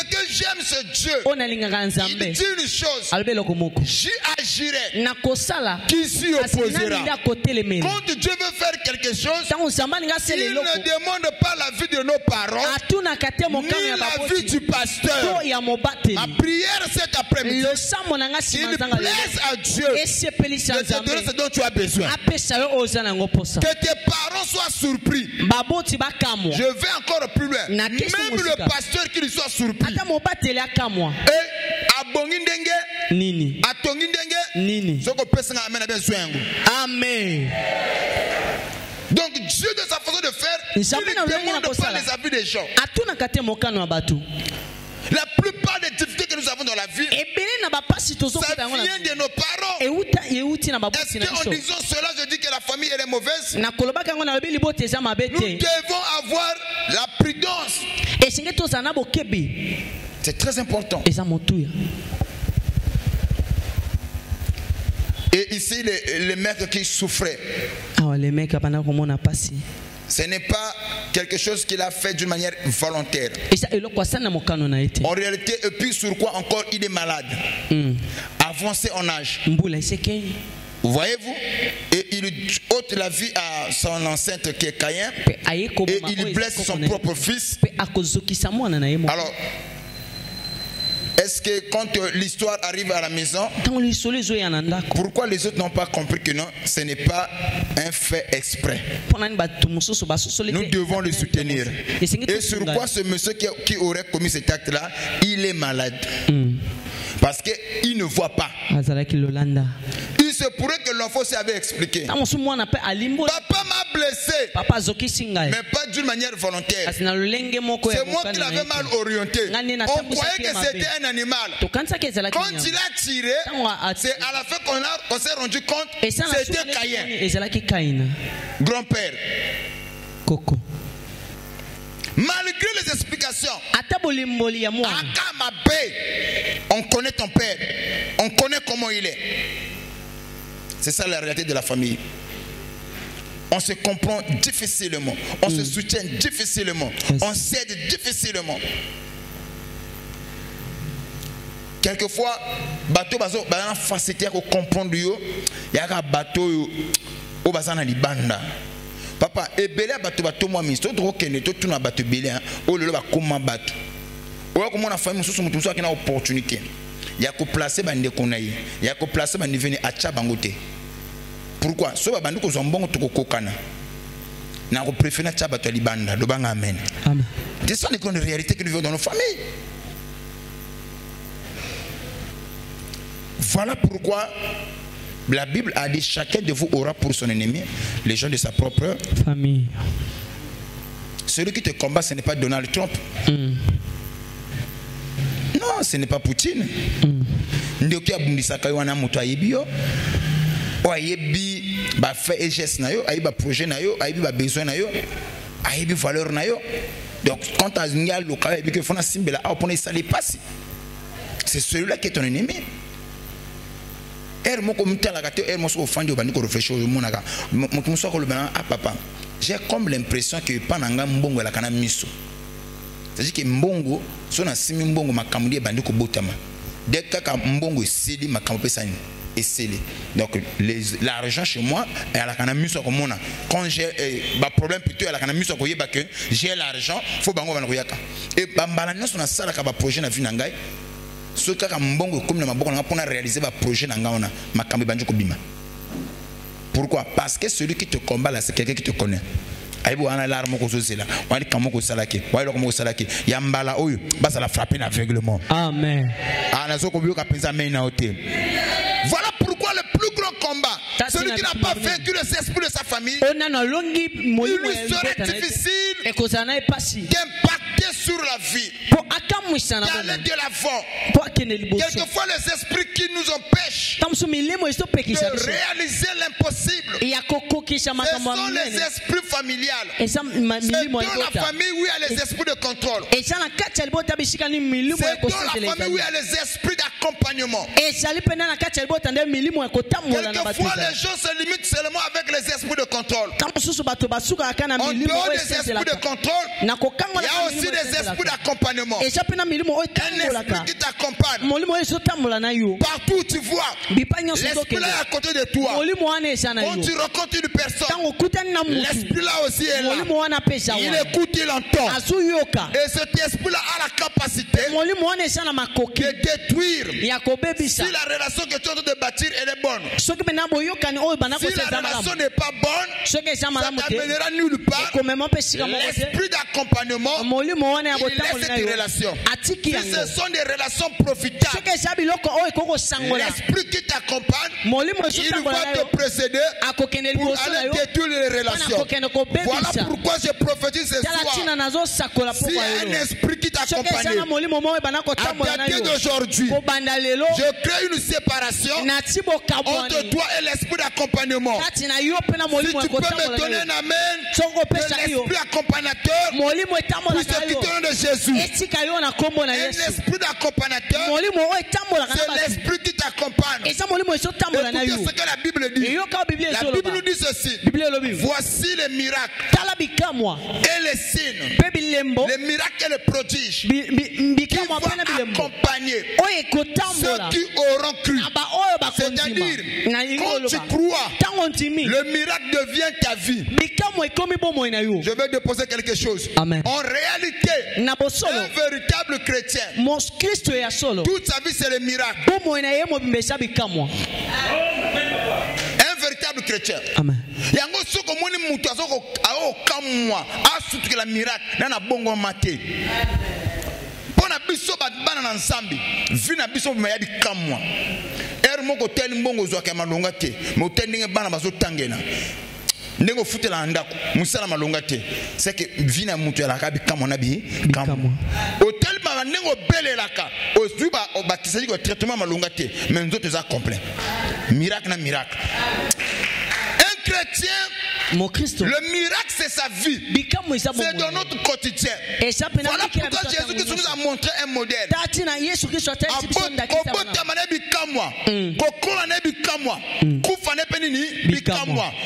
que j'aime ce Dieu, il dit une chose, j'y agirai, qui s'y opposera. Quand Dieu veut faire quelque chose, il ne demande pas la vie de nos parents, ni la vie du pasteur. Ma prière cet après-midi, il plaise à Dieu de te donner ce dont tu as besoin. Que tes parents soient surpris. Je vais encore plus loin. Même le pasteur qui lui soit surpris. Et amen. Donc Dieu de sa façon de faire, il ne demande pas les avis des gens. La plupart des difficultés que nous avons dans la vie, ça vient de nos parents. Est-ce qu'en disant cela, je dis que la famille elle est mauvaise? Nous devons avoir la prudence. C'est très important. Et ici, les mecs qui souffraient, ce n'est pas quelque chose qu'il a fait d'une manière volontaire. En réalité, et puis sur quoi encore il est malade, avancé en âge. Voyez-vous? Et il ôte la vie à son enceinte qui est Caïn, et il blesse son propre fils. Alors, est-ce que quand l'histoire arrive à la maison, pourquoi les autres n'ont pas compris que non, ce n'est pas un fait exprès? Nous devons le soutenir. Et sur quoi ce monsieur qui aurait commis cet acte-là, il est malade. Parce qu'il ne voit pas. Il se pourrait que l'enfant s'avait expliqué. Papa m'a blessé, mais pas d'une manière volontaire. C'est moi qui l'avais mal orienté. On croyait que c'était un animal. Quand il a tiré, c'est à la fin qu'on s'est rendu compte que c'était Caïn. Grand-père. Malgré les explications, on connaît ton père, on connaît comment il est. C'est ça la réalité de la famille. On se comprend difficilement, on se soutient difficilement, on s'aide difficilement. Quelquefois, bateau bazo ba facilité à comprendre yo, yaka bateau au bazana libanda. Papa, ebele bateau moi misto to kene to tuna bateau belé o lelo ba koma bateau. O ya komona famille mususu mutu mususu akina opportunité. Ya ko placer bande konayi, ya ko placer bande veni acha bangote. Pourquoi? So ba bande ko zombongo to kokana. Na ko préférer acha bateau libanda, do banga amen. Amen. C'est ça les grandes réalités que nous vivons dans nos familles. Voilà pourquoi la Bible a dit chacun de vous aura pour son ennemi les gens de sa propre famille. Celui qui te combat, ce n'est pas Donald Trump. Non, ce n'est pas Poutine. Ndoki abundisaka wana moto ayebi yo. O ayebi ba fait et geste na yo, ayebi ba projet na yo, ayebi ba besoin na yo, ayebi valeur na yo. Donc quand tu as un local et que fona simbela a pona sali passe. C'est celui-là qui est ton ennemi. J'ai comme l'impression que Pananga Mbongo la kana miso. C'est-à-dire que Mbongo, son asimi Mbongo makamudi bandi ko botama. Dès que Mbongo seli makambo pesani et seli. Donc l'argent chez moi et à la kana miso comme on a. Quand j'ai ba problème plutôt à la kana miso ko yeba que j'ai l'argent, faut bango bana koyaka. Et bambala nyonso na sala ka ba projet na vie na ngai. Ce qui est mbongo comme na maboko na pona réaliser ba projet na ngaona makambo banjo ko bima. Pourquoi? Parce que celui qui te combat là c'est quelqu'un qui te connaît. Aibo ana l'arme ko zozela. Wali kamoko salaki. Wali ko salaki. Yambala oyo basa la frapper aveuglement. Amen. Ana zoko bio ka penza main na hotel. Voilà pourquoi le plus grand combat. Celui qui n'a pas vaincu les esprits de sa famille, il lui serait difficile d'impacter sur la vie, d'aller de l'avant. Quelquefois les esprits qui nous empêchent de réaliser l'impossible, ce sont les esprits familiales. C'est dans la famille où il y a les esprits de contrôle. C'est dans la famille où il y a les esprits d'accompagnement. Quelquefois les gens se limitent seulement avec les esprits de contrôle. En dehors des esprits de contrôle, il y a aussi des esprits d'accompagnement. Un esprit qui t'accompagne. Partout où tu vois, l'esprit là est à côté de toi. Quand tu rencontres une personne, l'esprit là aussi est là. Il écoute, il entend. Et cet esprit là a la capacité de détruire. Si la relation que tu es en train de bâtir elle est bonne, si la relation n'est pas bonne, ça t'amènera nulle part. L'esprit d'accompagnement, il laisse cette relation. Si ce sont des relations profitables, l'esprit qui t'accompagne, il va te précéder pour aller détruire les relations. Voilà pourquoi je prophétise ce soir. S'il y a un esprit qui t'accompagne, à partir d'aujourd'hui, je crée une séparation entre toi et l'esprit d'accompagnement. Si tu peux me donner un amen, que l'esprit accompagnateur puisse se quitter de Jésus. Un esprit d'accompagnateur, c'est l'esprit qui t'accompagne. Écoutez ce que la Bible dit. La Bible nous dit ceci. Voici les miracles et les signes, les miracles et les prodiges qui vont accompagner ceux qui auront cru. C'est-à-dire, quand tu crois, le miracle devient ta vie. Je vais déposer quelque chose. Amen. En réalité, un véritable chrétien, toute sa vie c'est le miracle. Un véritable chrétien. Amen. Yango soko moni mutu azoko aokamwa asutu la miracle na bongo mate. Pona biso bana na nsambi, vina biso mayadi kamwa. Moko tel mbongo zwa malonga te, mais tel ndenge bana bazo tangena. Ndenge futela ndako, musala malonga te. C'est que vina mutu la kabi kamwa na bi kamwa. Hotel ba ndenge belelaka, ozuba obatisa ko traitement malonga te, mais nzoto za complet. Miracle na miracle. Un chrétien, mon Christ, le miracle c'est sa vie, c'est dans notre quotidien. Voilà pourquoi Jésus nous a montré un modèle.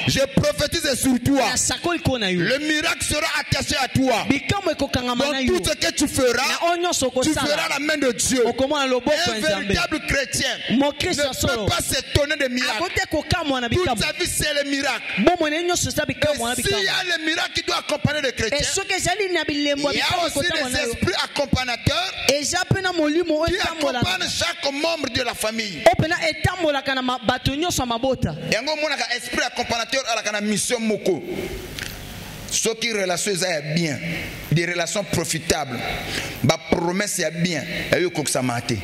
Je prophétise sur toi, le miracle sera attaché à toi. Dans tout ce que tu feras la main de Dieu. Un véritable chrétien ne peut pas s'étonner des miracles. Toute sa vie c'est le miracle. S'il y a le miracle qui doit accompagner le chrétien, il y a aussi les esprits accompagnateurs qui accompagnent chaque membre de la famille. Esprit accompagnateur à la mission moko. Ce qui relation est bien, des relations profitables, ba promesse est bien, et yo koksamate.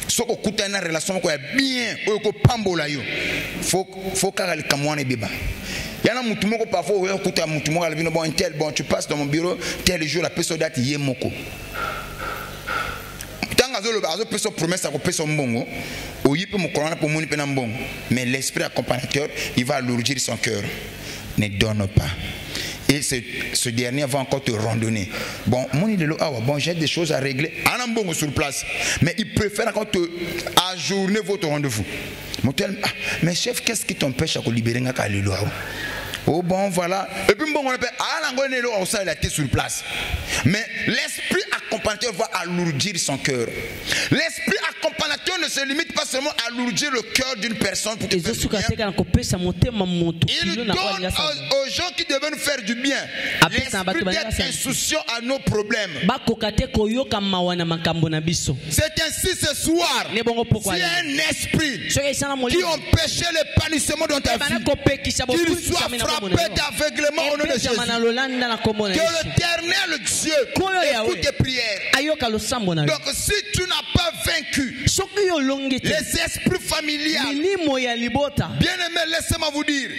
Soko kutana relation ko bien ko pambola yo faut kala kamwane beba yana mutu moko parfois oyo kuta mutu moko albino bon tel bon tu passes dans mon bureau tel jour la personne date yé moko tanga zo le bazo personne promesse ko personne mbongo oyipe mo corona pour moni pena mbongo mais l'esprit accompagnateur il va alourdir son cœur. Ne donne pas. Et ce dernier va encore te randonner. Bon, bon, j'ai des choses à régler. Anambongo sur place. Mais il préfère encore te ajourner votre rendez-vous. Mais chef, qu'est-ce qui t'empêche à libérer un kalilo? Oh bon, voilà. Et puis bon, on appelle la tête sur place. Mais l'esprit accompagnateur va alourdir son cœur. L'esprit accompagnateur ne se limite pas seulement à alourdir le cœur d'une personne pour te faire du bien. Il donne aux gens qui devaient nous faire du bien l'esprit d'être insouciant à nos problèmes. C'est ainsi ce soir. S'il y a un esprit qui empêchait l'épanouissement dans ta vie, qu'il soit frappé d'aveuglement au nom de Jésus. Que l'éternel Dieu écoute tes prières. Donc si tu n'as pas vaincu Les esprits familiales. Bien aimé, laissez-moi vous dire.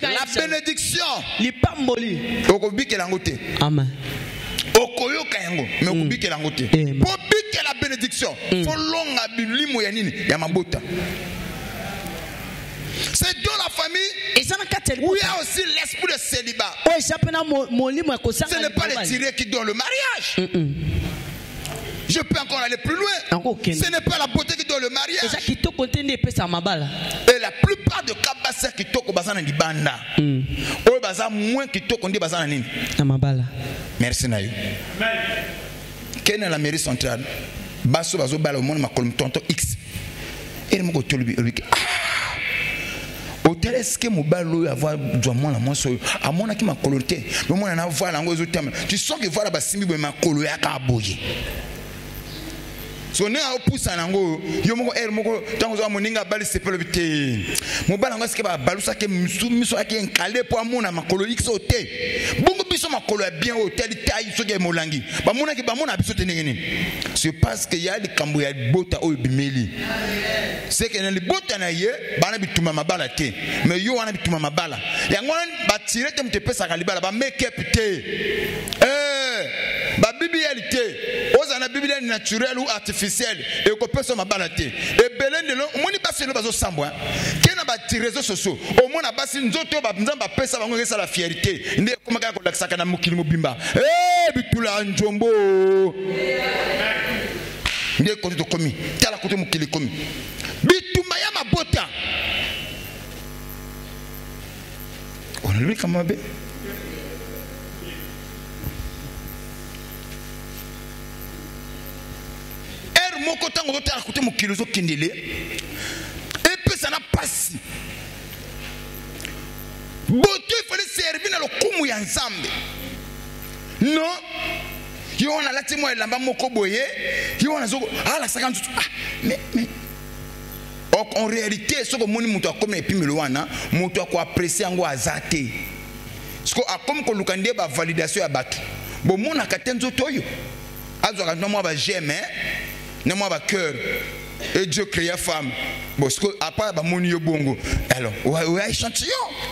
La bénédiction. Amen. Mais la bénédiction. C'est dans la famille où il y a aussi l'esprit de célibat. Ce n'est pas les tirés qui donnent le mariage. Je peux encore aller plus loin. Ce n'est pas la beauté qui donne le mariage. Et la plupart de Kabasa qui toquent au bazar de Banda. Au bazar moins qui toquent on dit bazar nini. Merci Naïu. Quelle est la mairie centrale? Basso bazo bala au monde ma colonne tonton X. Et mon côté lui. Hôtel est-ce que mon balo avoir droit la moi so à mon qui ma coloté mais moi na voir la ngozo tem tu sens que voilà ba simbi ma colo ya ka boye so ne a poussa nango yo moko moko tango zo moninga bali se pelo bité mo bala ngo que ba balusa ke miso ake encalé pour amona ma colo x hôtel bongo biso ma colo bien hôtel taille so ke molangi ba mona ke ba mona biso tenengeni c'est parce que y a des kambo ya bota o bimeli c'est que dans les bota na ye bana bituma mabala te mais yo wana bituma mabala yango ba tirer te mte pesa kalibala ba make up te ba biblialité ozana bible naturel ou artificiel et ko pesa mabala te et belende lo moni basi lo bazo sambwa kena ba réseaux sociaux au mona basi nzoto ba nzamba pesa bango ngesa la fierté nde komaka ko lakisaka na mokili mobimba bitula njombo nde ko to komi tala ko to mokili komi bitumba ya mabota on lui comment be moko tango to tala ko to mokili zo kindele et puis ça n'a pas si beauté il fallait servir dans le kumu ya nzambe non yo on a la timo elamba moko boye yo on a zo ala 50 mais en réalité ce que moni muto comme et puis melwana muto ko apprécier ngo azate ce que comme ko lukande ba validation ya batu bon mona katenzo toyo azo ka no mo ba j'aime ne moi ba cœur et Dieu créa femme bon ce que après ba moni yo bongo alors ouais échantillon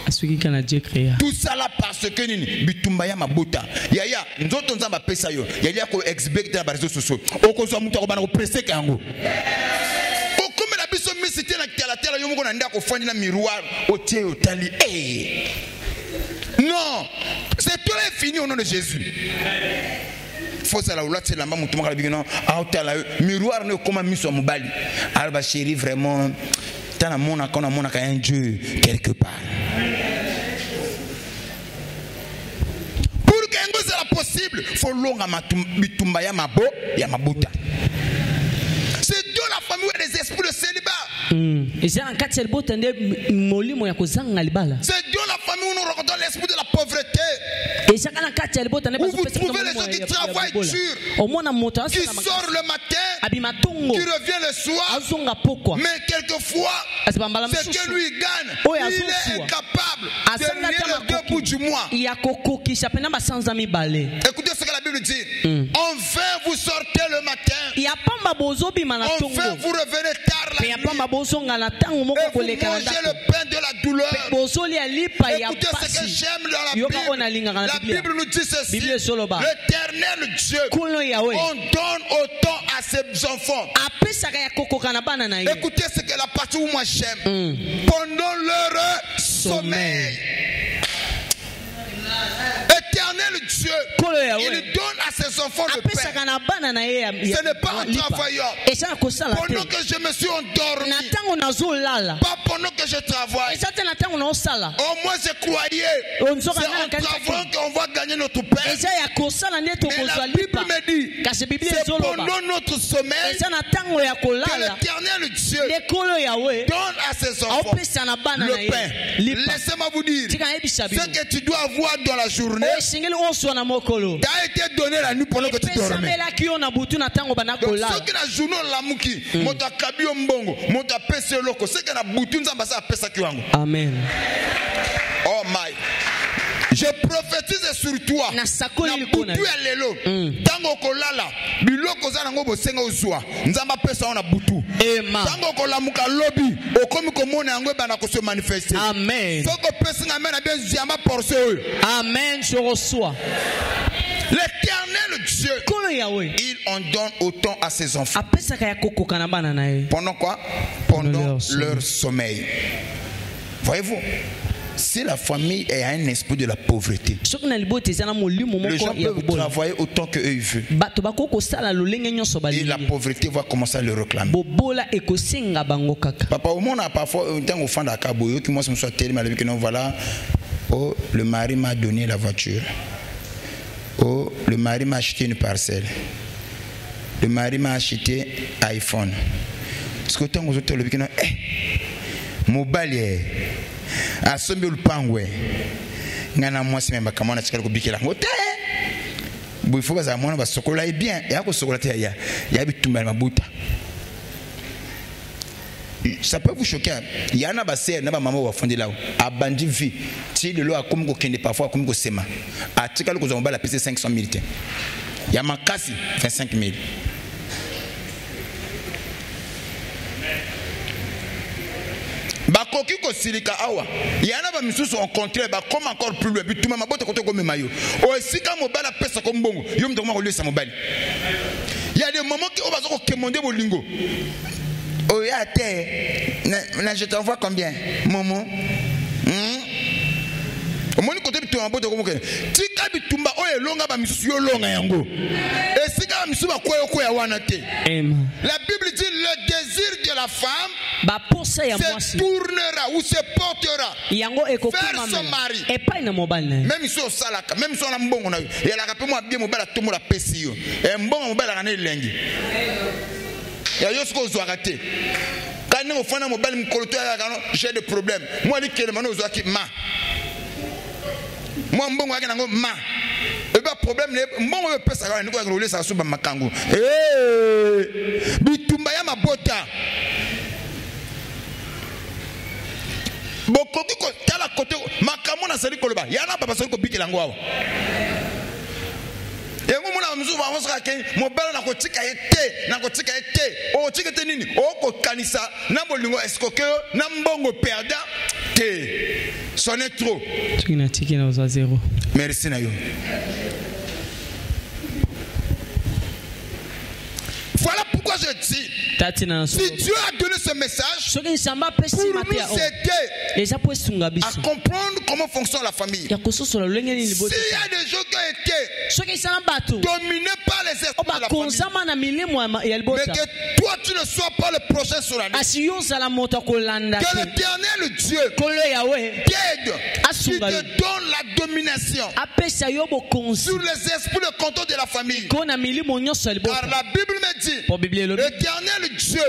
celui qui a Dieu créa tout ça là parce que nini bitumba ya mabota yaya nzoto nzamba pesa yo yaya ko expect na réseaux sociaux okozwa mutu ko bana ko presser kango comme la biso misité na tela yo moko na ndako fandi na miroir otie otali non c'est tout est fini au nom de Jésus. Faut ça la oula c'est lamba mutu maka bigino autala miroir ne comme miso mobali alba chérie vraiment tana mona kona mona ka un Dieu quelque part pour que ngo c'est possible faut longa bitumba ya mabo ya mabuta c'est Dieu la famille des esprits de célibat et c'est en quatre c'est beau tende molimo ya kozanga libala c'est Dieu la famille où nous rencontrons l'esprit de la pauvreté et c'est en quatre c'est beau tende vous trouvez les gens qui travaillent dur qui sortent le matin qui revient le soir mais quelquefois ce que lui gagne il est incapable de tenir le deux bouts du mois. Écoutez ce que la Bible dit enfin vous sortez le matin enfin vous revenez tard la nuit et vous mangez le pain de la douleur. Écoutez ce que j'aime dans la Bible. La Bible nous dit ceci: l'Éternel Dieu, on donne autant à ses enfants. Écoutez ce que la partie où moi j'aime, pendant leur sommeil. Éternel Dieu, il donne à ses enfants le pain. Ce n'est pas un travailleur. Pendant que je me suis endormi, pas pendant que je travaille. Au moins je croyais c'est en travaillant qu'on va gagner notre pain. Mais la Bible me dit c'est pendant notre sommeil que l'Éternel Dieu donne à ses enfants le pain. Laissez-moi vous dire ce que tu dois avoir dans la journée t'as été donné la nuit pendant que tu dormais. Donc ce que la journée la muki mota kabio mbongo mota pese loko ce que la butu nzamba sa pesa kiwango. Amen. Oh my, Je prophétise sur toi. Na butu lelo. Tango kolala, biloko za nango bosenga ozwa. Nzamba pesa ona butu. Tango kolamuka lobi, okomi komona yango bana ko se manifester. Amen. Soko pesa ngame na bien ziamba portion. Amen, je reçois. L'Éternel Dieu, il en donne autant à ses enfants. Pendant quoi? Pendant leur sommeil. Voyez-vous? Si la famille est un esprit de la pauvreté, les gens peuvent travailler autant qu'eux ils veulent. Et la pauvreté va commencer à le réclamer. Papa, au monde a parfois un temps au fond d'Akabo, qui moi je me suis tellement que non voilà, oh le mari m'a donné la voiture. Oh, le mari m'a acheté une parcelle. Le mari m'a acheté iPhone. Parce que tant que vous êtes le week-end, mobile, à ce moment où le pangoué, n'ana moi c'est même comment on a tiré le biquet là. Il faut que moi on va chocolat bien. Et à cause chocolat il y a tout mal ma bouta. Ça peut vous choquer. Il y en a bassé, n'a pas maman ou fondé là. A bandi vie. Si le lot a comme qu'on parfois comme qu'on sema. A tika que vous avez la PC 500 000. Il y a ma casse 25 000. Bakoki ko silika awa. Il y en a ba misusu au contraire ba comme encore plus loin. Puis tout ma bote côté comme mayo. O sika mobile a pesa comme bongo. Yo mtoko ma sa mobile. Il y a des moments qui on va se commander bolingo. Oh ya te, je t'envoie combien, Momo? Au moins côté de toi, tu as dit tumba oye longa ba misusu longa yango. Et si ka misusu ba koya wana te. La Bible dit le désir de la femme se tournera ou se portera vers son mari. Même si on salaka, même si on a mbongo na yo, et la rappelle moi bien mobile tout la pesi yo. Et mbongo mobile na lengi. Ya yosko zoarate. Quand nous faisons mobile mkoloto j'ai des problèmes. Moi li kele mano zoaki ma. Moi mbongo yake nango ma. Et pas problème mbongo me pesa ka ndiko ngolé sa suba makango. Bitumba ya mabota. Bokoki ko tala côté makamo na sali koloba. Yana papa sali ko bikela ngwa. Et moi, je suis en mobile na kotika ete o tika te nini o ko kanisa na bolingo escoke na mbongo perda te sonne trop tiki na za zéro. Merci na yo. Voilà pourquoi je dis, si Dieu a donné ce message pour nous aider à comprendre comment fonctionne la famille. S'il y a des gens qui ont été dominés par les esprits de la famille, mais que toi tu ne sois pas le prochain sur la liste. Que l'Éternel Dieu t'aide, qui te donne la domination sur les esprits de contrôle de la famille. Car la Bible me dit, l'Éternel Dieu,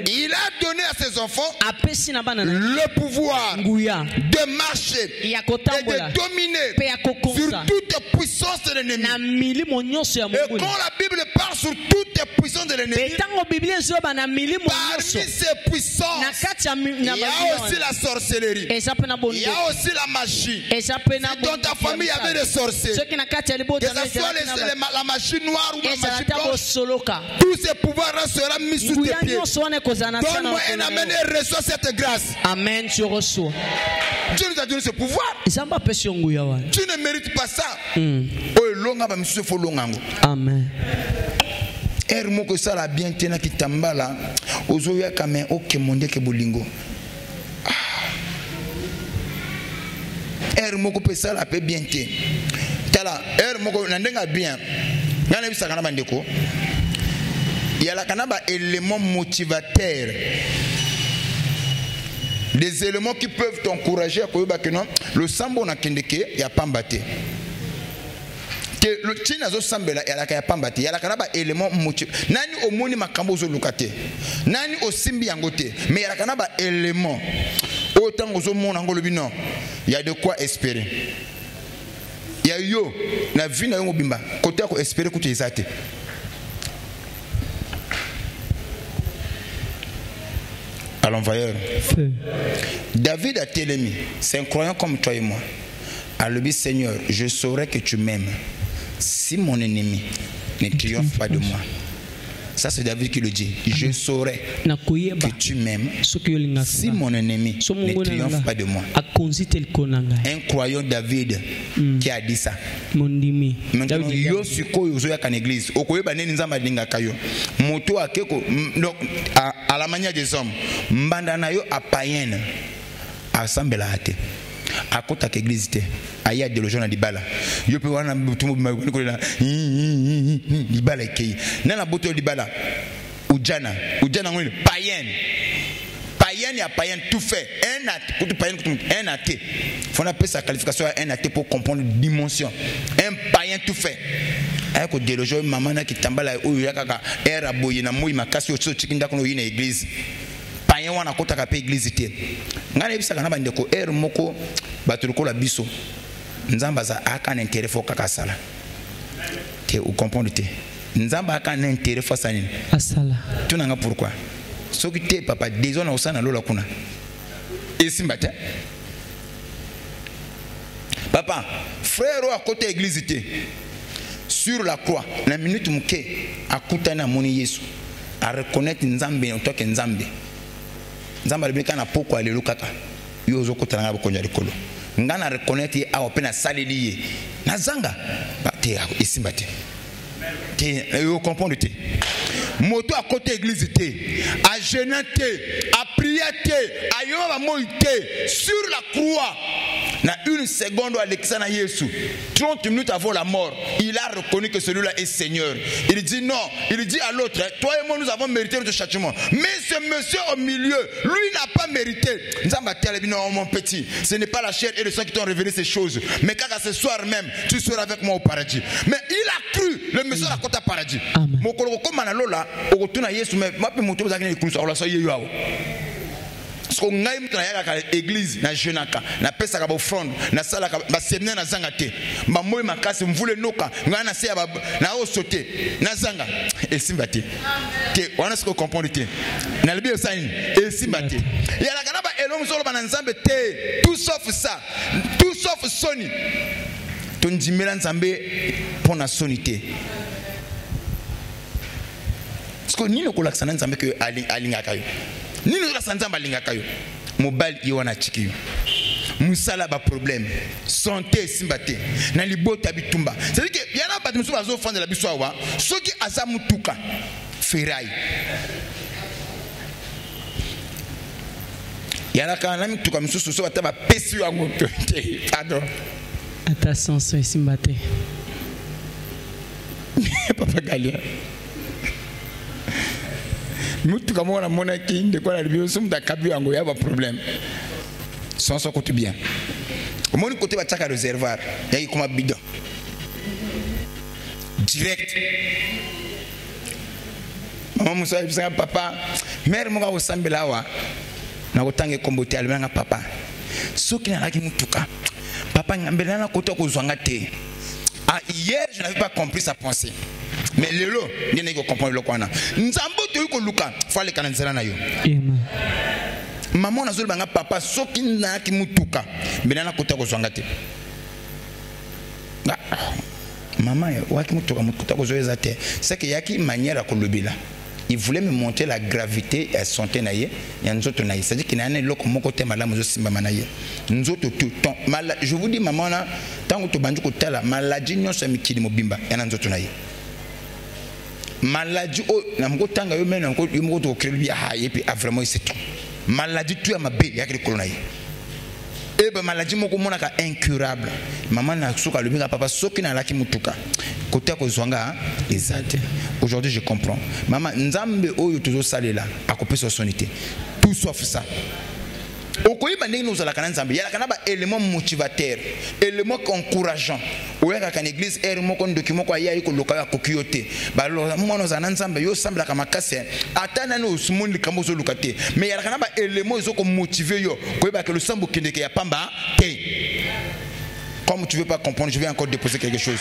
il a donné à ses enfants le pouvoir de marcher et de dominer sur toute puissance de l'ennemi. Et quand la Bible parle sur toute puissance de l'ennemi, parmi ces puissances, il y a aussi la sorcellerie, il y a aussi la magie. Si dans ta famille il y avait des sorciers, que ce soit la magie noire ou la magie blanche, tous ces pouvoirs sera mis sous tes pieds. Donne-moi un amen et reçois cette grâce. Amen, tu reçois. Dieu nous a donné ce pouvoir. Tu ne mérites pas ça. Amen. Moko sala bien tena kitambala ozoya kame okemonde ke bolingo. Moko pe sala pe bien te. Tala moko nandenga bien. Ngana bisaka na bandeko. Il y a la kanaba éléments motivateurs. Des éléments qui peuvent t'encourager à koyoba que non, le sambo na kendeke ya pambate. Que le tina zo sambela ya la kaya pambate, ya la kanaba éléments motivateurs. Nani omoni makambo zo lukate. Nani osimbi yangote, mais ya la kanaba éléments. Autant ozo mona ngolo bino, il y a de quoi espérer. Il y a yo na vie na yo bimba, côté ko espérer kuti ezate. Allons voyeur. David a télémi, c'est un croyant comme toi et moi. alobi Seigneur, je saurai que tu m'aimes si mon ennemi ne triomphe pas de moi. Ça c'est David qui le dit. Je saurai que tu m'aimes si mon ennemi ne triomphe pas de moi. Un croyant David qui a dit ça. Maintenant, yo sikoyo ozoya kan église. Okoyeba neni nzamba lingaka yo. Moto akeko à la manière des hommes. Mbanda na yo a païenne. Assemble la ate. À côté de l'église, il y a des gens qui ont yo pe wana mutumu makola libala kei na la boto libala ujana ngoni païen ya païen tout fait un athée païen un athée faut on appelle sa qualification un athée pour comprendre la dimension un païen tout fait ayako déloger maman na kitambala oyo yakaka era boye na moyi makasi ocho chikinda kono yina église païen wana kota ka pe église te ngana ebisa kana bandeko moko batuluko la biso nzamba za aka na intérêt fo kaka sala te ou comprendre te nzamba aka na intérêt fo sanini asala tunanga pourquoi soki te papa déjà na osana lola kuna esimbata papa frère à côté église te sur la croix la minute muke akutana moni Yesu a reconnaître nzambe en tant que nzambe lebeka na poko alelo kaka yo zo kotanga bokonja likolo ngana reconnaître a opena saleliye nazanga te esimbate te yo comprendre te moto à côté église te a jeûner te a prier te a yoma moi te sur la croix na une seconde Alexandre Yesu 30 minutes avant la mort il a reconnu que celui-là est Seigneur. Il dit non, il dit à l'autre, toi et moi nous avons mérité notre châtiment, mais ce monsieur au milieu lui n'a pas mérité. Non mon petit, ce n'est pas la chair et le sang qui t'ont révélé ces choses, mais car ce soir même tu seras avec moi au paradis. Mais il a cru, le monsieur a côté paradis. Mon collègue comme Manalola au retour à Yesu mais moi moto vous avez écouté la soyez yo parce qu'on a une église na jenaka na pesa ka offrande na sala ka ba semina na zanga te ba moyi makasi mvule noka ngana se na o sauter na zanga et simbati te wana ce que comprendre te na libi osani et simbati ya la kana ba elom solo ba nzambe te tout sauf ça tout sauf soni ton dimela nzambe pona sonité parce que ni no kolakana nzambe que alinga kayo ni nous sanzamba lingaka yo mobile iwana chiki yo musala ba problème santé simbate na libota bitumba c'est à dire que yana ba musu bazo fanda la biso awa soki aza mutuka ferai yana kana mutuka musu so bataba pesi yo ngoto pardon attention so simbate papa galia mutu kama na mona kinde kwa libio sum da kabi yango ya ba problème sans ça côté bien mon côté ba chaka réservoir ya comme bidon direct maman musa ibisa papa mère mo ga osambela wa na kotange kombote albenga papa soki na laki mutuka papa ngambela na côté ko zwanga te ah hier je n'avais pas compris sa pensée. Mais le lot, il n'y a pas comprendre le quoi. Nzambo to yuko luka, fallait kana nzela na yo. Maman na zolo banga papa soki na ki mutuka, benana kota ko zwangate. Maman waki mutuka mutuka ko zoeza te. C'est que yaki manière ko lobila. Il voulait me montrer la gravité et santé na ye, ya nzoto na ye. C'est-à-dire qu'il y a un loko moko te malamu zo simba na ye. Nzoto tout temps. Je vous dis maman na tango to bandu ko tala maladie nyonso mikili mobimba, ya nzoto na ye. Maladie oh na mko tanga yo mena mko yo mko to créer bi ah et puis vraiment c'est tout maladie tu as ma bé ya ke kolona ye et ben maladie moko mona ka incurable maman na suka le binga papa soki na laki mutuka côté ko zwanga ezate aujourd'hui je comprends maman nzambe oyo tozo salela akopesa sonité tout sauf ça okoyiba ndenge nozala kana nzambe yala kana ba élément motivateur élément encourageant oyaka kana église moko document ko aya ko loka ko kiyote ba lo mwana zana nzambe yo sambla kama kase atana no sumundi kamo zo lukate mais yala kana ba élément zo ko motiver yo koyiba que le sambo kindeke ya pamba te. Comme tu veux pas comprendre, je vais encore déposer quelque chose.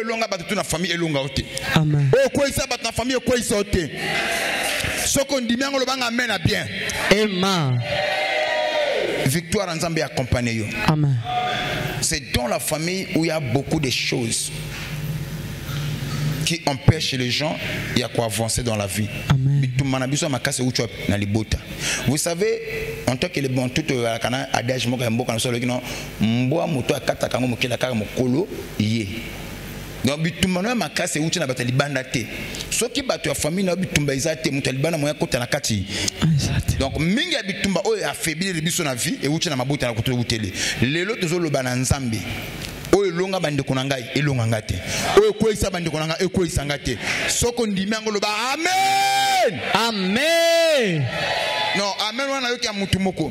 oyo longa bato tu na famille elonga ote. Amen. Oyo ko isa bato na famille ko isa ote. Soko ndimiango lo banga amen a bien. Amen. Victoire Nzambe accompagne yo. Amen. C'est dans la famille où il y a beaucoup de choses qui empêchent les gens et à quoi avancer dans la vie. Amen. Vous savez, en tant que les bons tout adage donc bitumano makase uchi na batali banda te soki bato ya famille na bitumba izate mutalibana moya kota na kati donc mingi ya bitumba oyo affaiblir biso na vie et uchi na mabota na koto utele lelo tozoloba na Nzambe oyo longa bande konanga elonga ngate oyo koisa bande konanga ekoisa ngate soko ndimi ngo loba amen amen non amen wana yoki ya mutu moko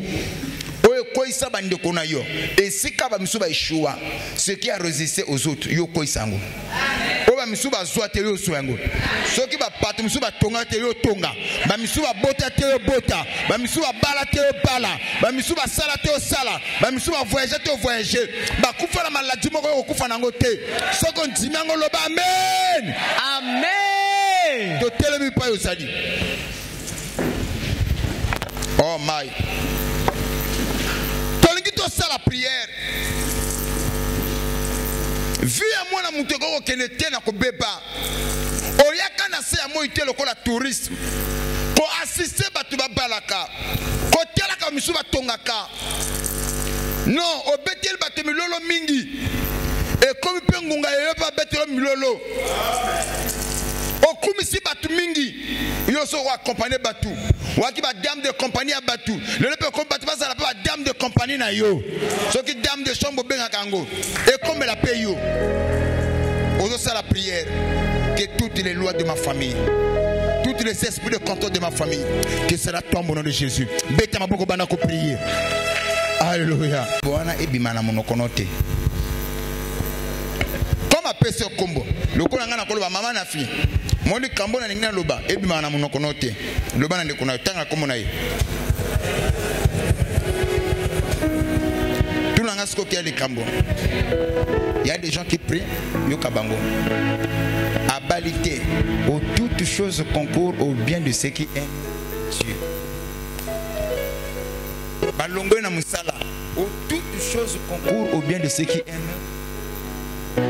oyo koisa bande kona yo et sika ba misuba ishua ce qui a résisté aux autres yo koisa ngo o ba misuba zwa te yo swango soki ba patu misuba tonga te yo tonga ba misuba bota te yo bota ba misuba bala te yo bala ba misuba sala te yo sala ba misuba voyager te yo voyager ba kufa na maladie moko yo kufa nango te soko ndimango loba amen amen to telemi pa yo sadi oh my ça la prière vie à moi na mutego ko kenete na ko beba oyaka na se ya mo itelo ko la tourisme ko assister batu ba balaka ko telaka misu ba tongaka non obetel batu milolo mingi et comme pengunga yo ba betelo milolo okumisi batu mingi yo so wa accompagner batu waki ba dame de compagnie à batu le peut comme batu bazala pas dame de compagnie na yo so ki dame de chambre benga kango et comme la paye yo ozo ça la prière que toutes les lois de ma famille tous les esprits de contrôle de ma famille que cela tombe au nom de Jésus beta maboko bana ko prier alléluia bona ebimana monokonote comme apese kombo lokola ngana koloba mama na fille moli kambo na ningina loba ebima na munoko note loba na ndeko na tanga komo na ye tuna ngasko kia le kambo il y a des gens qui prient yoka bango abalité où toutes choses concourent au bien de ceux qui aiment Dieu balongo na musala où toutes choses concourent au bien de ceux qui aiment.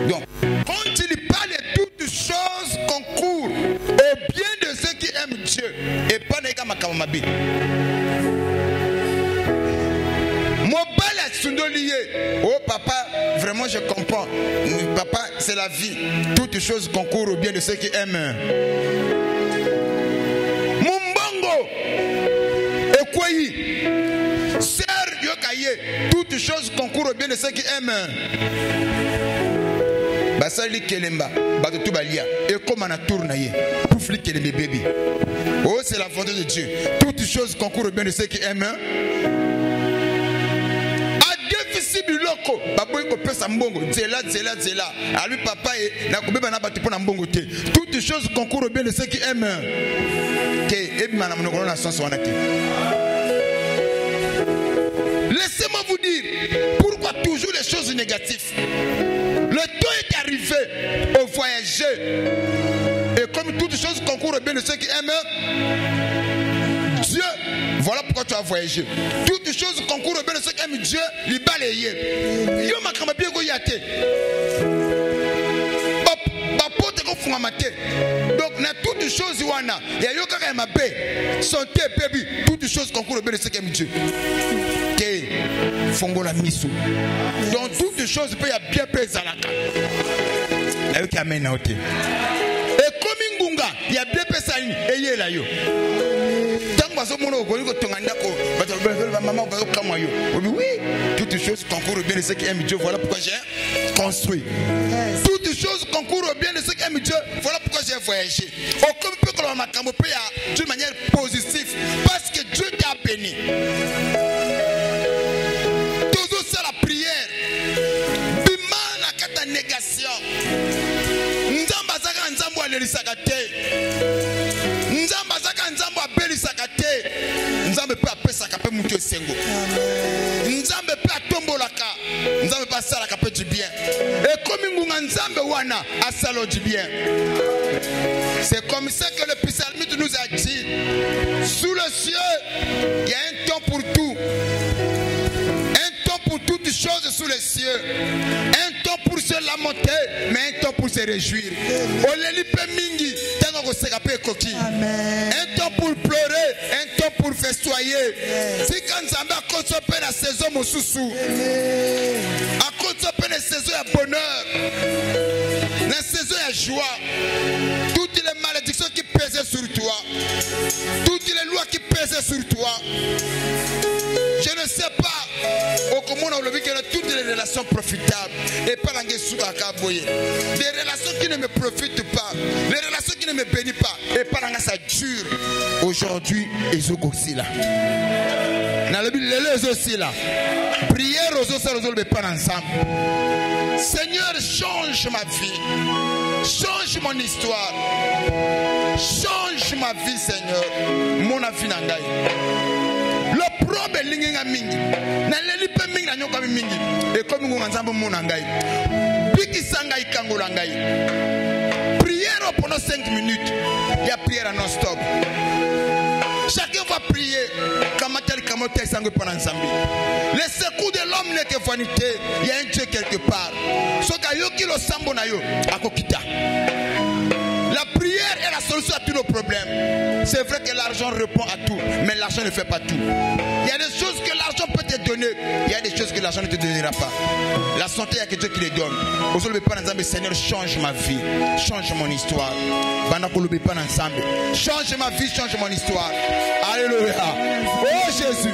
Donc quand il parle de toutes choses concourent au bien de ceux qui aiment Dieu et pas les makamamabi. Mobile a sundolié. Oh papa, vraiment je comprends. Papa, c'est la vie. Toutes choses concourent au bien de ceux qui aiment. Mumbongo. Et quoi y? Sœur Yokaye. Toutes choses concourent au bien de ceux qui aiment. Basali kelemba batoto balia et comme on a tourné pour fliquer les bébés. Oh c'est la volonté de Dieu. Toutes choses concourent bien de ceux qui aiment. A déficit du loco baboy ko pesa mbongo zela a lui papa et na ko beba na batu pona mbongo te. Toutes choses concourent bien de ceux qui aiment. Que ebima na monoko na sens wana te. Laissez-moi vous dire pourquoi toujours les choses négatives. Le temps est arrivé au voyager. Et comme toutes choses concourent bien de ceux qui aiment Dieu, voilà pourquoi tu as voyagé. Toutes choses concourent bien de ceux qui aiment Dieu, les balayés. Yo makama bien go yate. Bapote ko fungamate. Donc na toutes choses wana, ya yo kaka ma be. Santé baby, toutes choses concourent bien de ceux qui aiment Dieu. Fongola miso. Donc toutes choses peut y bien pesalaka. La yo ki amena ote. Et comme ngunga, il y a bien pesani eye la yo. Tant baso mono ko ko tonganda ko, ba maman ba kama yo. Oui, toutes choses concourent bien de ceux qui aiment Dieu. Voilà pourquoi j'ai construit. Toutes choses concourent bien de ceux qui aiment Dieu. Voilà pourquoi j'ai voyagé. Aucun peut que ma makambo peut d'une manière positive parce que Dieu t'a béni. Négation. Nzamba zaka nzambo alelisaka te. Nzamba zaka nzambo abelisaka te. Nzambe pe apesaka pe mutu esengo. Nzambe pe atombolaka. Nzambe pe asalaka pe du bien. Et comme ngunga nzambe wana asalo du bien. C'est comme ça que le psalmiste nous a dit. Sous le ciel, il y a un temps pour tout. Un temps pour toutes choses sous les cieux. Un temps pour se lamenter, mais un temps pour se réjouir. Un temps pour pleurer, un temps pour festoyer. Si quand Nzamba a la saison mosusu, à cause de la saison de bonheur, la saison de joie, toutes les malédictions qui pesaient sur toi, toutes les lois qui pesaient sur toi, je ne sais pas au comment on le vit que toutes les relations profitables et pas la des relations qui ne me profitent pas, les relations qui ne me bénissent pas et pas la ça dure aujourd'hui et ce aussi là. Dans le but les aussi là. Prière aux autres pas ensemble. Seigneur, change ma vie. Change mon histoire. Change ma vie, Seigneur. Mon avis nangai. Le problème linga mingi. Na lelipe mingi na nyoka mingi. Et comme nous ensemble mon nangai. Biki sangai kangola ngai. Prière pendant 5 minutes. Il y a prière non stop. Chacun va prier. Les secours de l'homme n'est que vanité. Il y a un Dieu quelque part. La prière est la solution à tous nos problèmes. C'est vrai que l'argent répond à tout, mais l'argent ne fait pas tout. Il y a des choses que l'argent peut te donner, il y a des choses que l'argent ne te donnera pas. La santé, il y a que Dieu qui les donne. Aujourd'hui, Seigneur, change ma vie, change mon histoire. Change ma vie, change mon histoire. Alléluia. Oh Jésus.